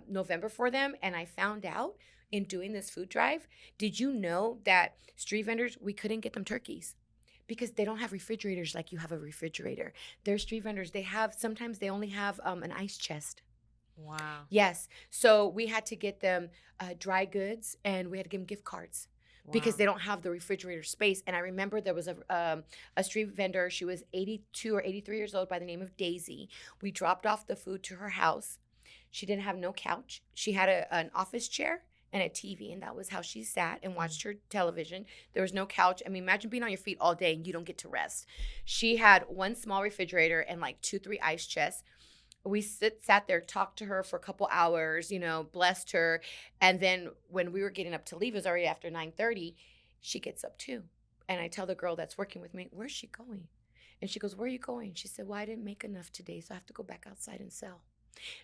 November for them, and I found out in doing this food drive, did you know that street vendors, we couldn't get them turkeys? Because they don't have refrigerators like you have a refrigerator. They're street vendors. Sometimes they only have an ice chest. Wow. Yes. So we had to get them dry goods, and we had to give them gift cards because they don't have the refrigerator space. And I remember there was a street vendor. She was 82 or 83 years old by the name of Daisy. We dropped off the food to her house. She didn't have no couch. She had an office chair and a TV, and that was how she sat and watched her television. There was no couch. I mean, imagine being on your feet all day and you don't get to rest. She had one small refrigerator and like 2-3 ice chests. We sat there, talked to her for a couple hours, blessed her. And then when we were getting up to leave, it was already after 9:30, she gets up too. And I tell the girl that's working with me, where's she going? And she goes, where are you going? She said, well, I didn't make enough today, so I have to go back outside and sell.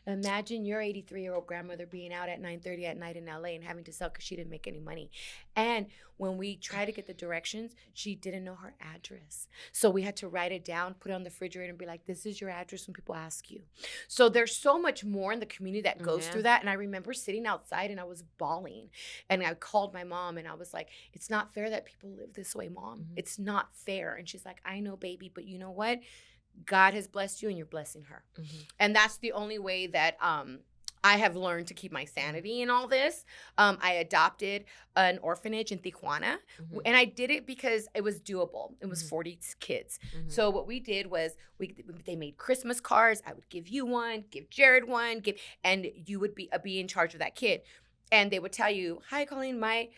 Imagine your 83-year-old grandmother being out at 9:30 at night in LA and having to sell because she didn't make any money. And when we tried to get the directions, she didn't know her address. So we had to write it down, put it on the refrigerator, and be like, this is your address when people ask you. So there's so much more in the community that goes through that. And I remember sitting outside and I was bawling. And I called my mom and I was like, it's not fair that people live this way, Mom. It's not fair. And she's like, I know, baby, but you know what? God has blessed you and you're blessing her. And that's the only way that I have learned to keep my sanity in all this. I adopted an orphanage in Tijuana, and I did it because it was doable. It was 40 kids. So what we did was they made Christmas cards. I would give you one, give Jared one, and you would be in charge of that kid. And they would tell you, hi, Coline, my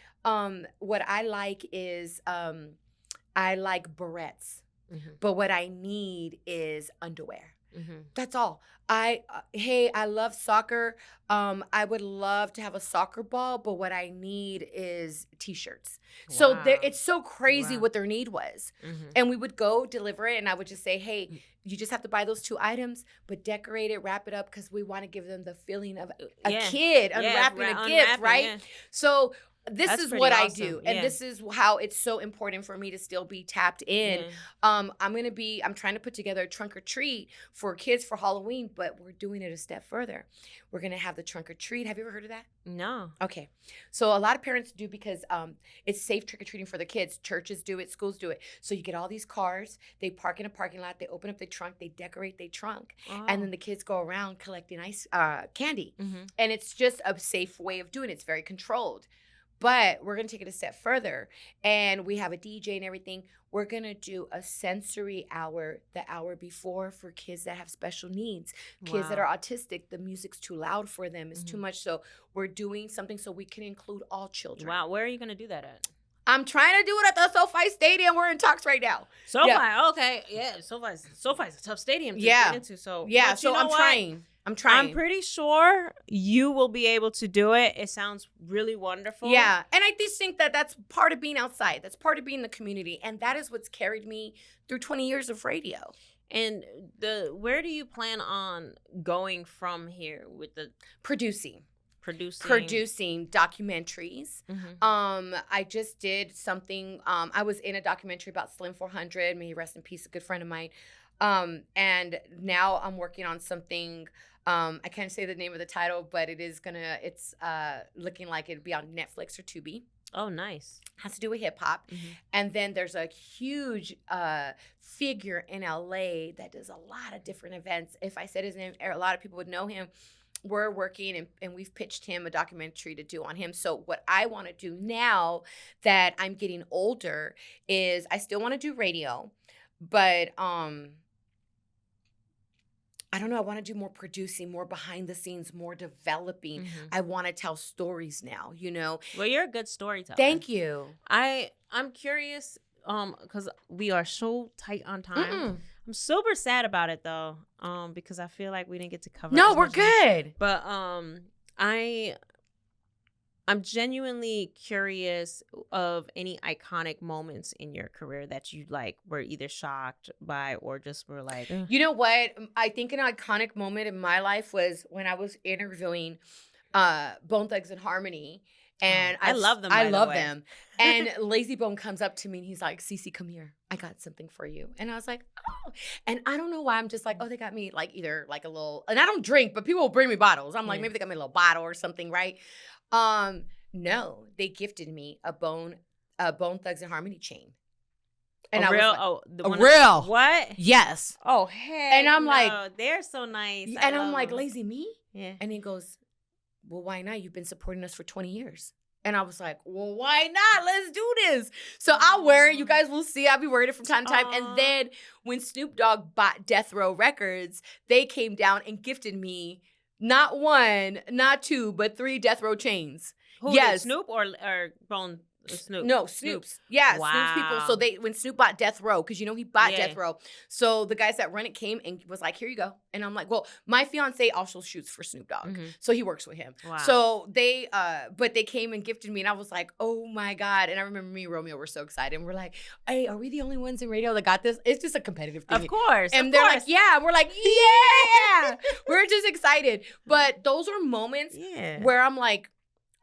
what I like is I like barrettes, but what I need is underwear. That's all. Hey, I love soccer. I would love to have a soccer ball, but what I need is t-shirts. So it's so crazy what their need was. And we would go deliver it, and I would just say, hey, you just have to buy those 2 items, but decorate it, wrap it up, because we want to give them the feeling of a kid unwrapping a gift, right? Yeah. So this is what awesome. I do. And this is how it's so important for me to still be tapped in. I'm trying to put together a trunk or treat for kids for Halloween, but we're doing it a step further. We're going to have the trunk or treat. Have you ever heard of that? No. Okay. So a lot of parents do, because it's safe trick or treating for the kids. Churches do it, schools do it. So you get all these cars, they park in a parking lot, they open up the trunk, they decorate their trunk, and then the kids go around collecting candy. And it's just a safe way of doing it. It's very controlled. But we're going to take it a step further, and we have a DJ and everything. We're going to do a sensory hour the hour before for kids that have special needs, kids that are autistic. The music's too loud for them. It's too much. So we're doing something so we can include all children. Wow. Where are you going to do that at? I'm trying to do it at the SoFi Stadium. We're in talks right now. SoFi, okay. Yeah, SoFi's a tough stadium to get into. So, so I'm trying. I'm pretty sure you will be able to do it. It sounds really wonderful. Yeah. And I just think that that's part of being outside. That's part of being in the community. And that is what's carried me through 20 years of radio. And where do you plan on going from here with the producing documentaries? I just did something. I was in a documentary about Slim 400. May he rest in peace, a good friend of mine. And now I'm working on something. I can't say the name of the title, but it's looking like it'd be on Netflix or Tubi. Oh, nice. Has to do with hip hop. And then there's a huge figure in LA that does a lot of different events. If I said his name, a lot of people would know him. We're working and we've pitched him a documentary to do on him. So what I want to do now that I'm getting older is I still want to do radio, but I don't know. I want to do more producing, more behind the scenes, more developing. I want to tell stories now, Well, you're a good storyteller. Thank you. I'm curious because we are so tight on time. I'm super sad about it though, because I feel like we didn't get to cover. No, we're good. But I'm genuinely curious of any iconic moments in your career that you were either shocked by or just were like, ugh. You know what? I think an iconic moment in my life was when I was interviewing Bone Thugs and Harmony. And I love them. I love them. And Lazy Bone comes up to me and he's like, CeCe, come here. I got something for you. And I was like, oh. And I don't know why I'm just like, oh, they got me either a little, and I don't drink, but people will bring me bottles. I'm like, maybe they got me a little bottle or something, right? No, they gifted me a Bone Thugs and Harmony chain. And real. What? Yes. Oh, heck. And I'm like, they're so nice. And I'm like, Lazy, me? Yeah. And he goes, well, why not? You've been supporting us for 20 years. And I was like, well, why not? Let's do this. So I'll wear it. You guys will see. I'll be wearing it from time to time. And then when Snoop Dogg bought Death Row Records, they came down and gifted me not 1, not 2, but 3 Death Row chains. Who did Snoop or Bone? Snoop. No, Snoop's. Yeah, wow. Snoop's people. So when Snoop bought Death Row, because he bought Death Row. So the guys that run it came and was like, here you go. And I'm like, well, my fiance also shoots for Snoop Dogg. So he works with him. Wow. So they came and gifted me and I was like, oh my God. And I remember me and Romeo were so excited. And we're like, hey, are we the only ones in radio that got this? It's just a competitive thing. Of course. And they're like, yeah. And we're like, yeah. We're just excited. But those are moments where I'm like,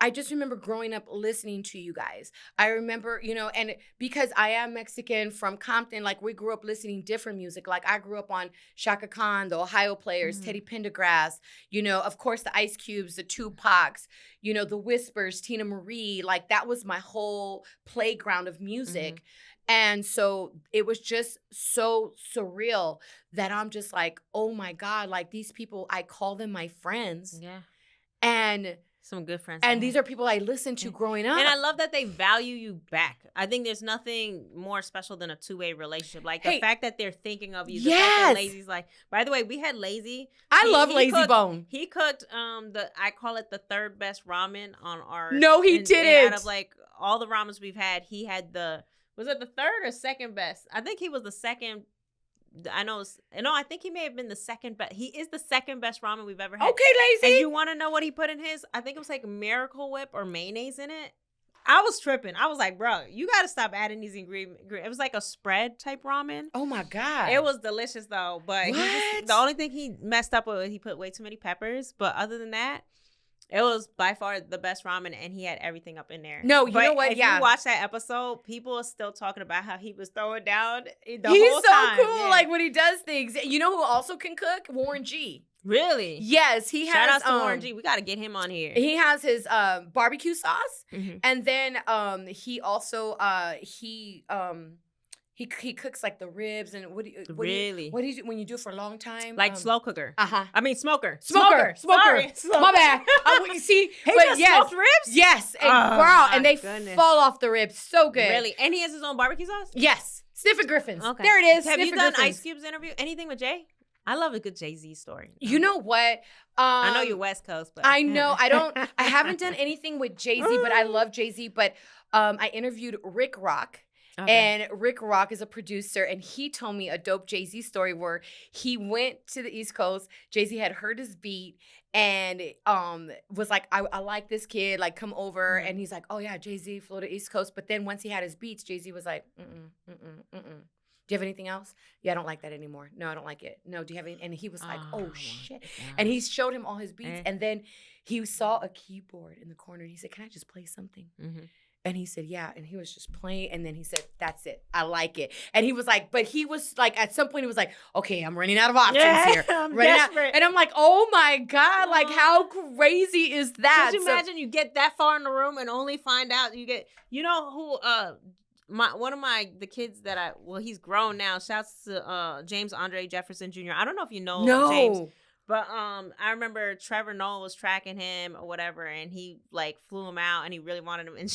I just remember growing up listening to you guys. I remember, and because I am Mexican from Compton, we grew up listening different music. I grew up on Shaka Khan, the Ohio Players, Teddy Pendergrass, of course, the Ice Cubes, the Tupacs, the Whispers, Tina Marie. That was my whole playground of music. And so it was just so surreal that I'm just like, oh my God, these people, I call them my friends. Yeah. And some good friends. And these are people I listened to growing up. And I love that they value you back. I think there's nothing more special than a two-way relationship. The fact that they're thinking of you. The fact that Lazy's by the way, we had Lazy. I love Lazy Bone. He cooked I call it the third best ramen on our. No, he didn't. Out of all the ramens we've had, he had Was it the third or second best? I think he was the second. I think he may have been the second best. He is the second best ramen we've ever had. Okay, Lazy. And you want to know what he put in his? I think it was like Miracle Whip or mayonnaise in it. I was tripping. I was like, bro, you got to stop adding these ingredients. It was like a spread type ramen. Oh my God. It was delicious though. But the only thing he messed up with, he put way too many peppers. But other than that, it was by far the best ramen, and he had everything up in there. No, you know what? If Yeah. you watch that episode, people are still talking about how he was throwing down the He's whole so time. cool, Yeah. like when he does things. You know who also can cook? Warren G. Really? Yes, he has. Shout out to Warren G. We got to get him on here. He has his barbecue sauce, Mhm. and then he also he cooks like the ribs and what do you do when you do it for a long time? Like slow cooker. Uh-huh. I mean smoker. Smoker. Sorry. My bad. You see, He but does yes, smoked ribs? yes, and Oh, wow, my and they goodness. fall off the ribs so good. Really? And he has his own barbecue sauce? Yes, Sniffin' Griffins. Okay. There it is. Have you Sniffin' done Griffins. Ice Cube's interview? Anything with Jay? I love a good Jay-Z story. You know what? I know you're West Coast, but I know. I haven't done anything with Jay-Z, but I love Jay-Z. But I interviewed Rick Rock. Okay. And Rick Rock is a producer, and he told me a dope Jay-Z story where he went to the East Coast. Jay-Z had heard his beat and was like, I like this kid, like come over. Mm-hmm. And he's like, oh yeah, Jay-Z flew to East Coast. But then once he had his beats, Jay-Z was like, Do you have anything else? Yeah, I don't like that anymore. No, I don't like it. No, do you have any? And he was like, oh shit. And he showed him all his beats. And then he saw a keyboard in the corner and he said, can I just play something? Mm-hmm. And he said, yeah. And he was just playing. And then he said, that's it. I like it. And he was like, but he was like, at some point he was like, okay, I'm running out of options here. I'm Running out. desperate. And I'm like, oh my God, like how crazy is that? Could you imagine you get that far in the room and only find out you know who, the kids that he's grown now. Shouts to James Andre Jefferson Jr. I don't know if you know James. But I remember Trevor Noah was tracking him or whatever, and he like flew him out, and he really wanted him. And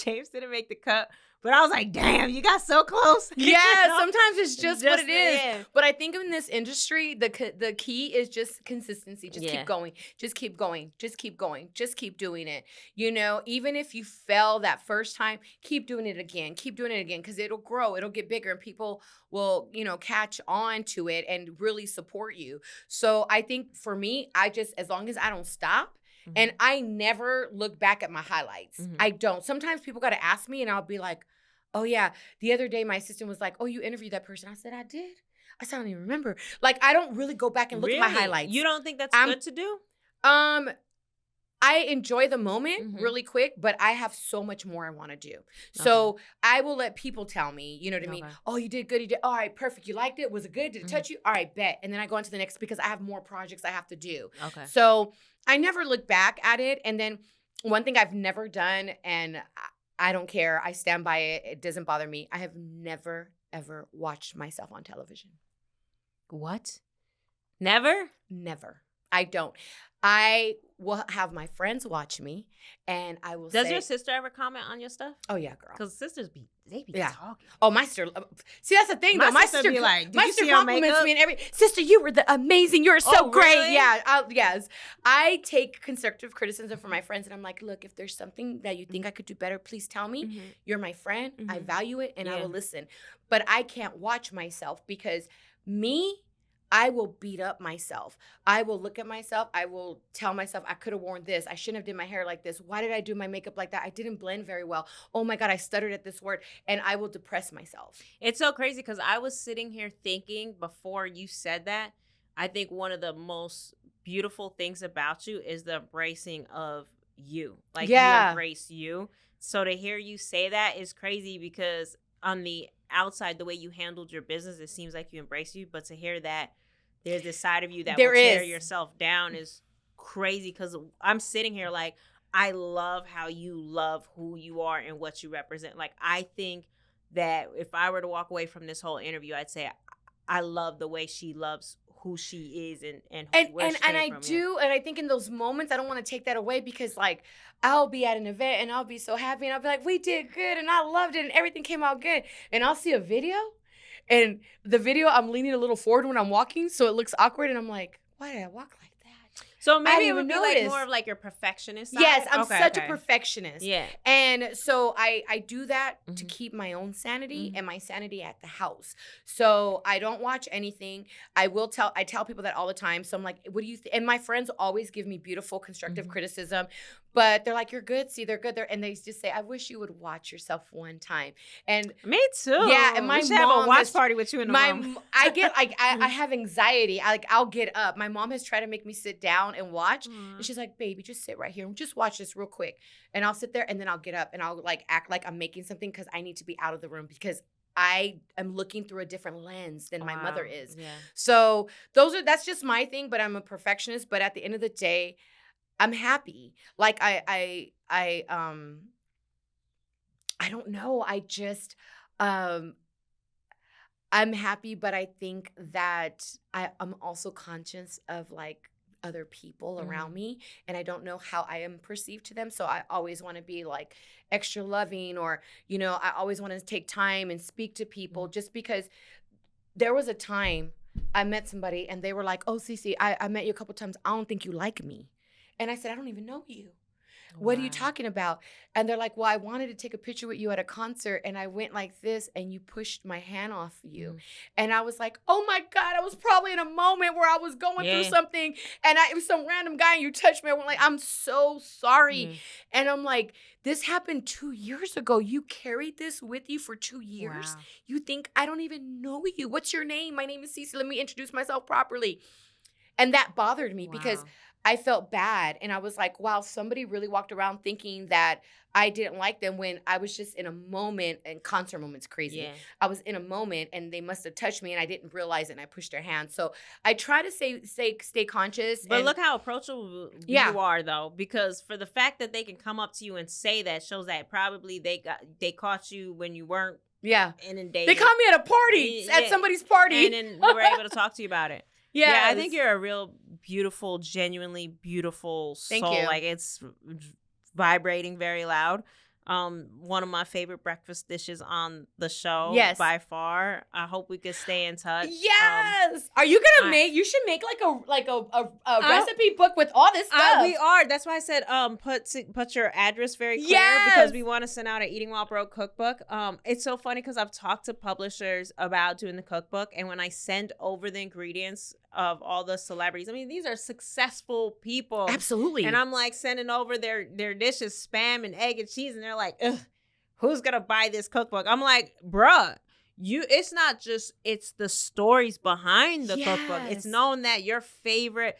James didn't make the cut, but I was like, "Damn, you got so close." Yeah, sometimes it's just what it is. Yeah. But I think in this industry, the key is just consistency. Just keep going. Just keep going. Just keep going. Just keep doing it. You know, even if you fell that first time, keep doing it again. Keep doing it again because it'll grow. It'll get bigger, and people will, catch on to it and really support you. So I think for me, as long as I don't stop, mm-hmm. and I never look back at my highlights. Mm-hmm. I don't. Sometimes people got to ask me and I'll be like, oh yeah. The other day my assistant was like, oh, you interviewed that person. I said, I did. I said, I don't even remember. Like, I don't really go back and look at my highlights. You don't think that's good to do? I enjoy the moment really quick, but I have so much more I want to do. So I will let people tell me, you know what I mean? Oh, you did good. You did. All right, perfect. You liked it? Was it good? Did it touch you? All right, bet. And then I go on to the next because I have more projects I have to do. Okay. So I never look back at it. And then one thing I've never done, and I don't care. I stand by it. It doesn't bother me. I have never, ever watched myself on television. What? Never? Never. I don't. I will have my friends watch me, and I will Does your sister ever comment on your stuff? Oh, yeah, girl. Because sisters be talking. Oh, my sister. See, that's the thing, though. My sister be like, my sister compliments me and sister, you were amazing. You're so great. Really? Yeah. Yes. I take constructive criticism from my friends, and I'm like, look, if there's something that you think I could do better, please tell me. Mm-hmm. You're my friend. Mm-hmm. I value it, and I will listen. But I can't watch myself because I will beat up myself. I will look at myself. I will tell myself I could have worn this. I shouldn't have did my hair like this. Why did I do my makeup like that? I didn't blend very well. Oh my God, I stuttered at this word. And I will depress myself. It's so crazy because I was sitting here thinking before you said that, I think one of the most beautiful things about you is the embracing of you. Like you embrace you. So to hear you say that is crazy because on the outside, the way you handled your business, it seems like you embrace you. But to hear that there's this side of you that will tear yourself down is crazy because I'm sitting here like, I love how you love who you are and what you represent. Like, I think that if I were to walk away from this whole interview, I'd say I love the way she loves who she is and where she came from. Do, and I think in those moments, I don't want to take that away because, like, I'll be at an event and I'll be so happy and I'll be like, we did good and I loved it and everything came out good. And I'll see a video. And the video, I'm leaning a little forward when I'm walking, so it looks awkward. And I'm like, why did I walk like that? So maybe didn't it would even be like notice. more of like your perfectionist side. Yes, I'm Okay, such okay. a perfectionist. Yeah. And so I do that to Mhm. keep my own sanity Mhm. and my sanity at the house. So I don't watch anything. I tell people that all the time. So I'm like, what do you think? And my friends always give me beautiful, constructive Mhm. criticism, but they're like, you're good. See, they're good. And they just say, I wish you would watch yourself one time. And Me too. yeah, and my we should have a mom watch has- party with you in the room. I get like I have anxiety. I'll get up. My mom has tried to make me sit down and watch, and she's like, "Baby, just sit right here and just watch this real quick." And I'll sit there, and then I'll get up and I'll like act like I'm making something because I need to be out of the room because I am looking through a different lens than my mother is. Yeah. So that's just my thing. But I'm a perfectionist. But at the end of the day, I'm happy. Like I don't know. I just I'm happy, but I think that I'm also conscious of like other people around me, and I don't know how I am perceived to them. So I always want to be like extra loving, or, you know, I always want to take time and speak to people just because there was a time I met somebody and they were like, oh, CeCe, I met you a couple times. I don't think you like me. And I said, I don't even know you. What are you talking about? And they're like, well, I wanted to take a picture with you at a concert, and I went like this, and you pushed my hand off you. And I was like, oh my God, I was probably in a moment where I was going through something, and it was some random guy, and you touched me. I went like, I'm so sorry. And I'm like, this happened 2 years ago. You carried this with you for 2 years. Wow. You think I don't even know you. What's your name? My name is CeCe. Let me introduce myself properly. And that bothered me because I felt bad. And I was like, wow, somebody really walked around thinking that I didn't like them when I was just in a moment, and concert moment's crazy. Yeah. I was in a moment and they must have touched me and I didn't realize it and I pushed their hand. So I try to stay conscious. But look how approachable you are, though, because for the fact that they can come up to you and say that shows that probably they caught you when you weren't inundated. They caught me at a party, at somebody's party. And then they were able to talk to you about it. Yeah, I think you're a real beautiful, genuinely beautiful soul. Thank you. Like, it's vibrating very loud. One of my favorite breakfast dishes on the show, by far. I hope we could stay in touch. Yes. Are you gonna make? You should make like a recipe book with all this stuff. We are. That's why I said put your address very clear, because we want to send out an Eating While Broke cookbook. It's so funny because I've talked to publishers about doing the cookbook, and when I send over the ingredients of all the celebrities, I mean, these are successful people. Absolutely. And I'm like sending over their dishes, spam and egg and cheese, and they're like, ugh, who's gonna buy this cookbook? I'm like, bruh, it's not just, it's the stories behind the cookbook. It's knowing that your favorite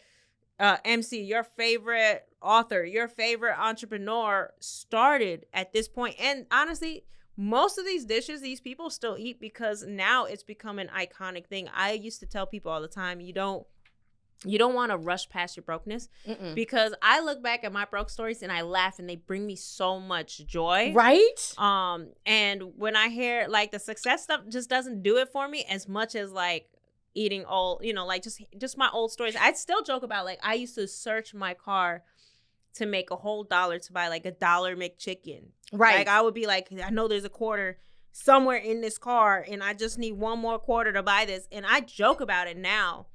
MC, your favorite author, your favorite entrepreneur started at this point. And honestly, most of these dishes, these people still eat because now it's become an iconic thing. I used to tell people all the time, you don't want to rush past your brokenness, because I look back at my broke stories and I laugh and they bring me so much joy. Right? And when I hear like the success stuff, just doesn't do it for me as much as like eating old, you know, like just my old stories. I'd still joke about, like, I used to search my car to make a whole $1 to buy like $1 McChicken. Right. Like, I would be like, I know there's a quarter somewhere in this car and I just need one more quarter to buy this. And I joke about it now,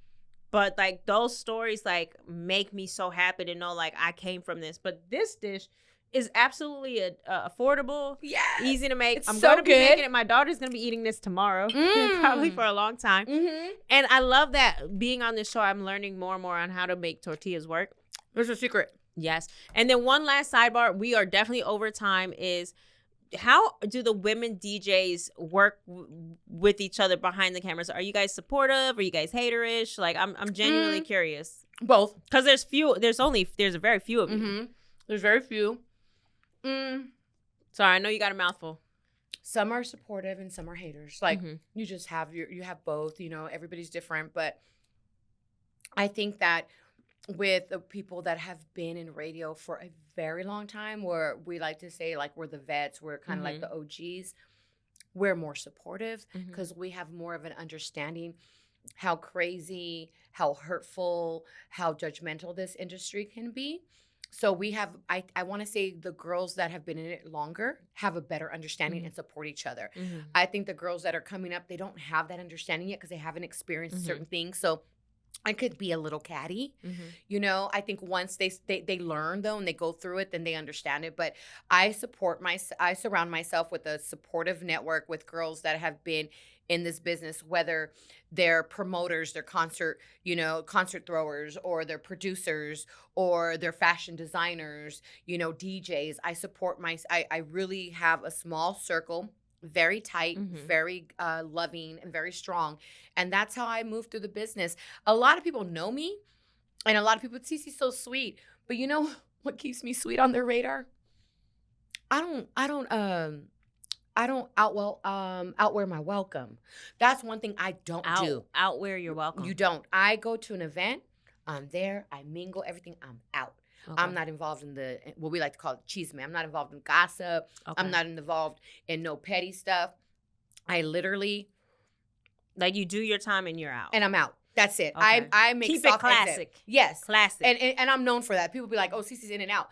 but like those stories like make me so happy to know like I came from this. But this dish is absolutely affordable, easy to make. I'm going to be making it. My daughter's going to be eating this tomorrow, probably for a long time. And I love that being on this show, I'm learning more and more on how to make tortillas work. There's a secret. Yes. And then one last sidebar, we are definitely over time, is how do the women DJs work with each other behind the cameras? Are you guys supportive? Are you guys haterish? Like, I'm genuinely curious. Both. Because there's a very few of you. There's very few. Sorry, I know you got a mouthful. Some are supportive and some are haters. Like, you just have you have both, you know, everybody's different. But I think that with the people that have been in radio for a very long time, where we like to say like we're the vets, we're kind of like the OGs, we're more supportive because we have more of an understanding how crazy, how hurtful, how judgmental this industry can be. So we have, I want to say the girls that have been in it longer have a better understanding and support each other. I think the girls that are coming up, they don't have that understanding yet because they haven't experienced certain things. So I could be a little catty, you know. I think once they learn though and they go through it, then they understand it. But I surround myself with a supportive network with girls that have been in this business, whether they're promoters, they're concert throwers, or they're producers, or they're fashion designers, you know, DJs. I really have a small circle, very tight, very loving, and very strong. And that's how I move through the business. A lot of people know me, and a lot of people, CeCe's so sweet. But you know what keeps me sweet on their radar? I don't outwear my welcome. That's one thing I don't do. Outwear your welcome. You don't. I go to an event, I'm there, I mingle, everything, I'm out. Okay. I'm not involved in what we like to call it cheese man. I'm not involved in gossip. Okay. I'm not involved in no petty stuff. I literally, like, you do your time and you're out. And I'm out. That's it. Okay. I make keep it classic. Exit. Yes. Classic. And I'm known for that. People be like, oh, CeCe's in and out.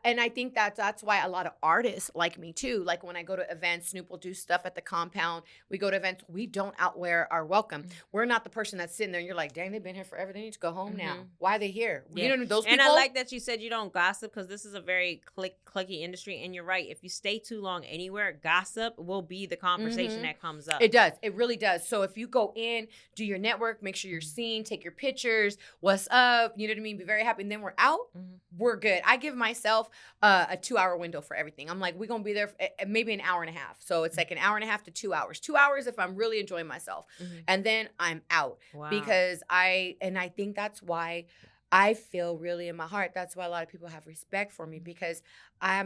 And I think that's why a lot of artists like me too. Like when I go to events, Snoop will do stuff at the compound. We go to events, we don't outwear our welcome. We're not the person that's sitting there and you're like, dang, they've been here forever. They need to go home now. Why are they here? Yeah. You know those people. And I like that you said you don't gossip, because this is a very clicky industry. And you're right. If you stay too long anywhere, gossip will be the conversation that comes up. It does. It really does. So if you go in, do your network, make sure you're seen, take your pictures, what's up, you know what I mean? Be very happy. And then we're out. We're good. I give myself a 2-hour window for everything. I'm like, we're going to be there for maybe an hour and a half. So it's like an hour and a half to 2 hours. 2 hours if I'm really enjoying myself. And then I'm out. Wow. Because I think that's why I feel really in my heart. That's why a lot of people have respect for me, because I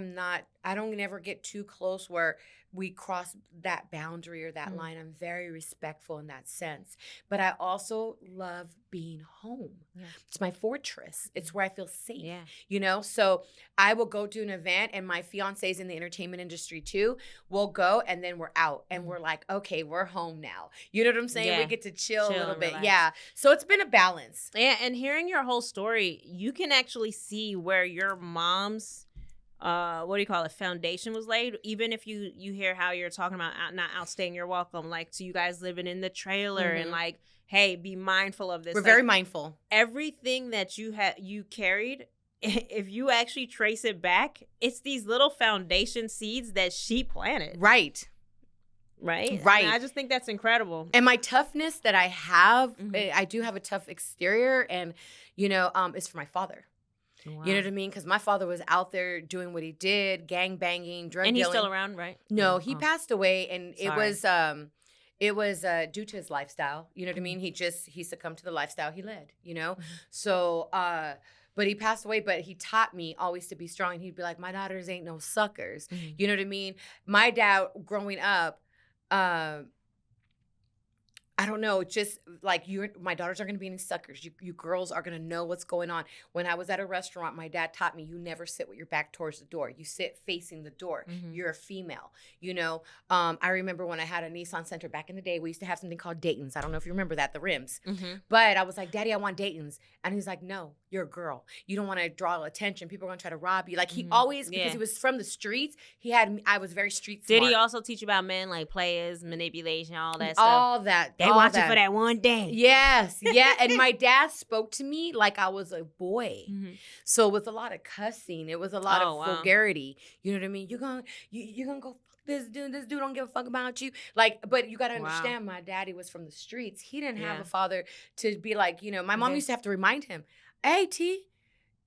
don't never get too close where we cross that boundary or that line. I'm very respectful in that sense. But I also love being home. Yeah. It's my fortress. It's where I feel safe. Yeah. You know, so I will go to an event, and my fiance's in the entertainment industry too. We'll go, and then we're out, and we're like, okay, we're home now. You know what I'm saying? Yeah. We get to chill a little bit. Relax. Yeah. So it's been a balance. Yeah. And hearing your whole story, you can actually see where your mom's foundation was laid. Even if you hear how you're talking about not outstaying your welcome, like, to you guys living in the trailer and like, hey, be mindful of this. We're very mindful. Everything that you carried, if you actually trace it back, it's these little foundation seeds that she planted. Right. Right. And I just think that's incredible. And my toughness that I have, I do have a tough exterior, and it's for my father. Wow. You know what I mean? Because my father was out there doing what he did, gang banging, drug dealing. And he's still around, right? No, he passed away, and it was due to his lifestyle. You know what I mean? He succumbed to the lifestyle he led. You know, so but he passed away. But he taught me always to be strong. And he'd be like, "My daughters ain't no suckers." You know what I mean? My dad, growing up, I don't know, just like my daughters aren't going to be any suckers. You girls are going to know what's going on. When I was at a restaurant, my dad taught me, you never sit with your back towards the door. You sit facing the door. You're a female. You know, I remember when I had a Nissan Sentra back in the day, we used to have something called Dayton's. I don't know if you remember that, the rims. But I was like, Daddy, I want Dayton's. And he's like, no, you're a girl. You don't want to draw attention. People are going to try to rob you. Like he always, because he was from the streets, I was very street smart. Did he also teach you about men, like players, manipulation, all that stuff? All that. They watch you for that one day. Yes. Yeah. And my dad spoke to me like I was a boy. So with a lot of cussing, it was a lot of vulgarity. You know what I mean? You're gonna go fuck this dude. This dude don't give a fuck about you. Like, but you got to understand, my daddy was from the streets. He didn't have a father to be like, my mom used to have to remind him, hey, T,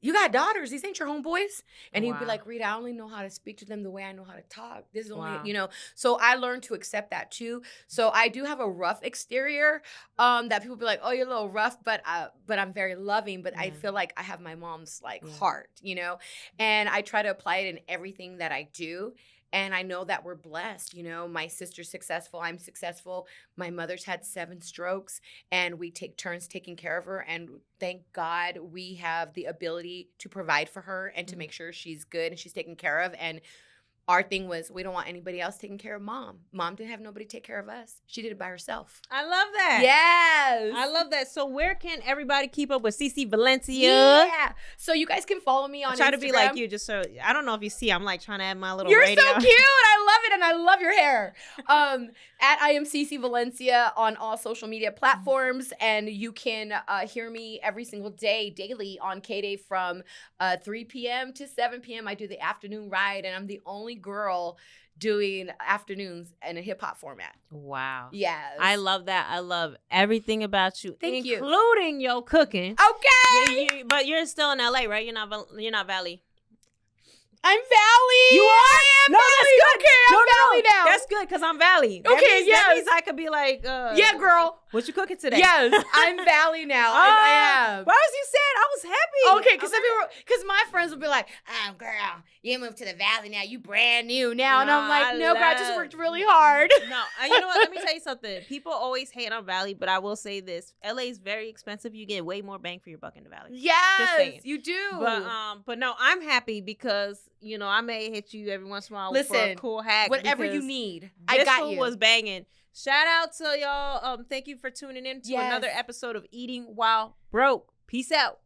you got daughters. These ain't your homeboys. And he'd be like, Rita, I only know how to speak to them the way I know how to talk. This is only, So I learned to accept that too. So I do have a rough exterior that people be like, oh, you're a little rough, but I'm very loving. But I feel like I have my mom's heart, and I try to apply it in everything that I do. And I know that we're blessed. My sister's successful. I'm successful. My mother's had 7 strokes, and we take turns taking care of her. And thank God we have the ability to provide for her and to make sure she's good and she's taken care of. And our thing was we don't want anybody else taking care of mom. Mom didn't have nobody take care of us. She did it by herself. I love that. Yes. I love that. So where can everybody keep up with CECE Valencia? Yeah. So you guys can follow me on I try Instagram. to be like you, just so I don't know if you see. I'm like trying to add my little. You're radio. so cute. I love it, and I love your hair. At I am CECE Valencia on all social media platforms, and you can hear me every single day, daily on KDAY from 3 p.m. to 7 p.m. I do the afternoon ride, and I'm the only girl doing afternoons in a hip hop format. Wow. Yes. I love that. I love everything about you, Thank you. including your cooking. Okay. But you're still in LA, right? You're not Valley. I'm Valley. You are? I am No, Valley. that's good. Okay, I'm Valley now. That's good because I'm Valley. That Okay, means, yes. That means I could be like, yeah, girl. what you cooking today? Yes, I'm Valley now. I am. But as you said, I was happy. Okay, because my friends would be like, girl, you moved to the Valley now. You brand new now. And I'm like, no, girl, I just worked really hard. No, you know what? Let me tell you something. People always hate on Valley, but I will say this. LA is very expensive. You get way more bang for your buck in the Valley. Yes, you do. But no, I'm happy because, I may hit you every once in a while for a cool hack. Whatever you need, I got food you. was banging. Shout out to y'all. Thank you for tuning in to another episode of Eating While Broke. Peace out.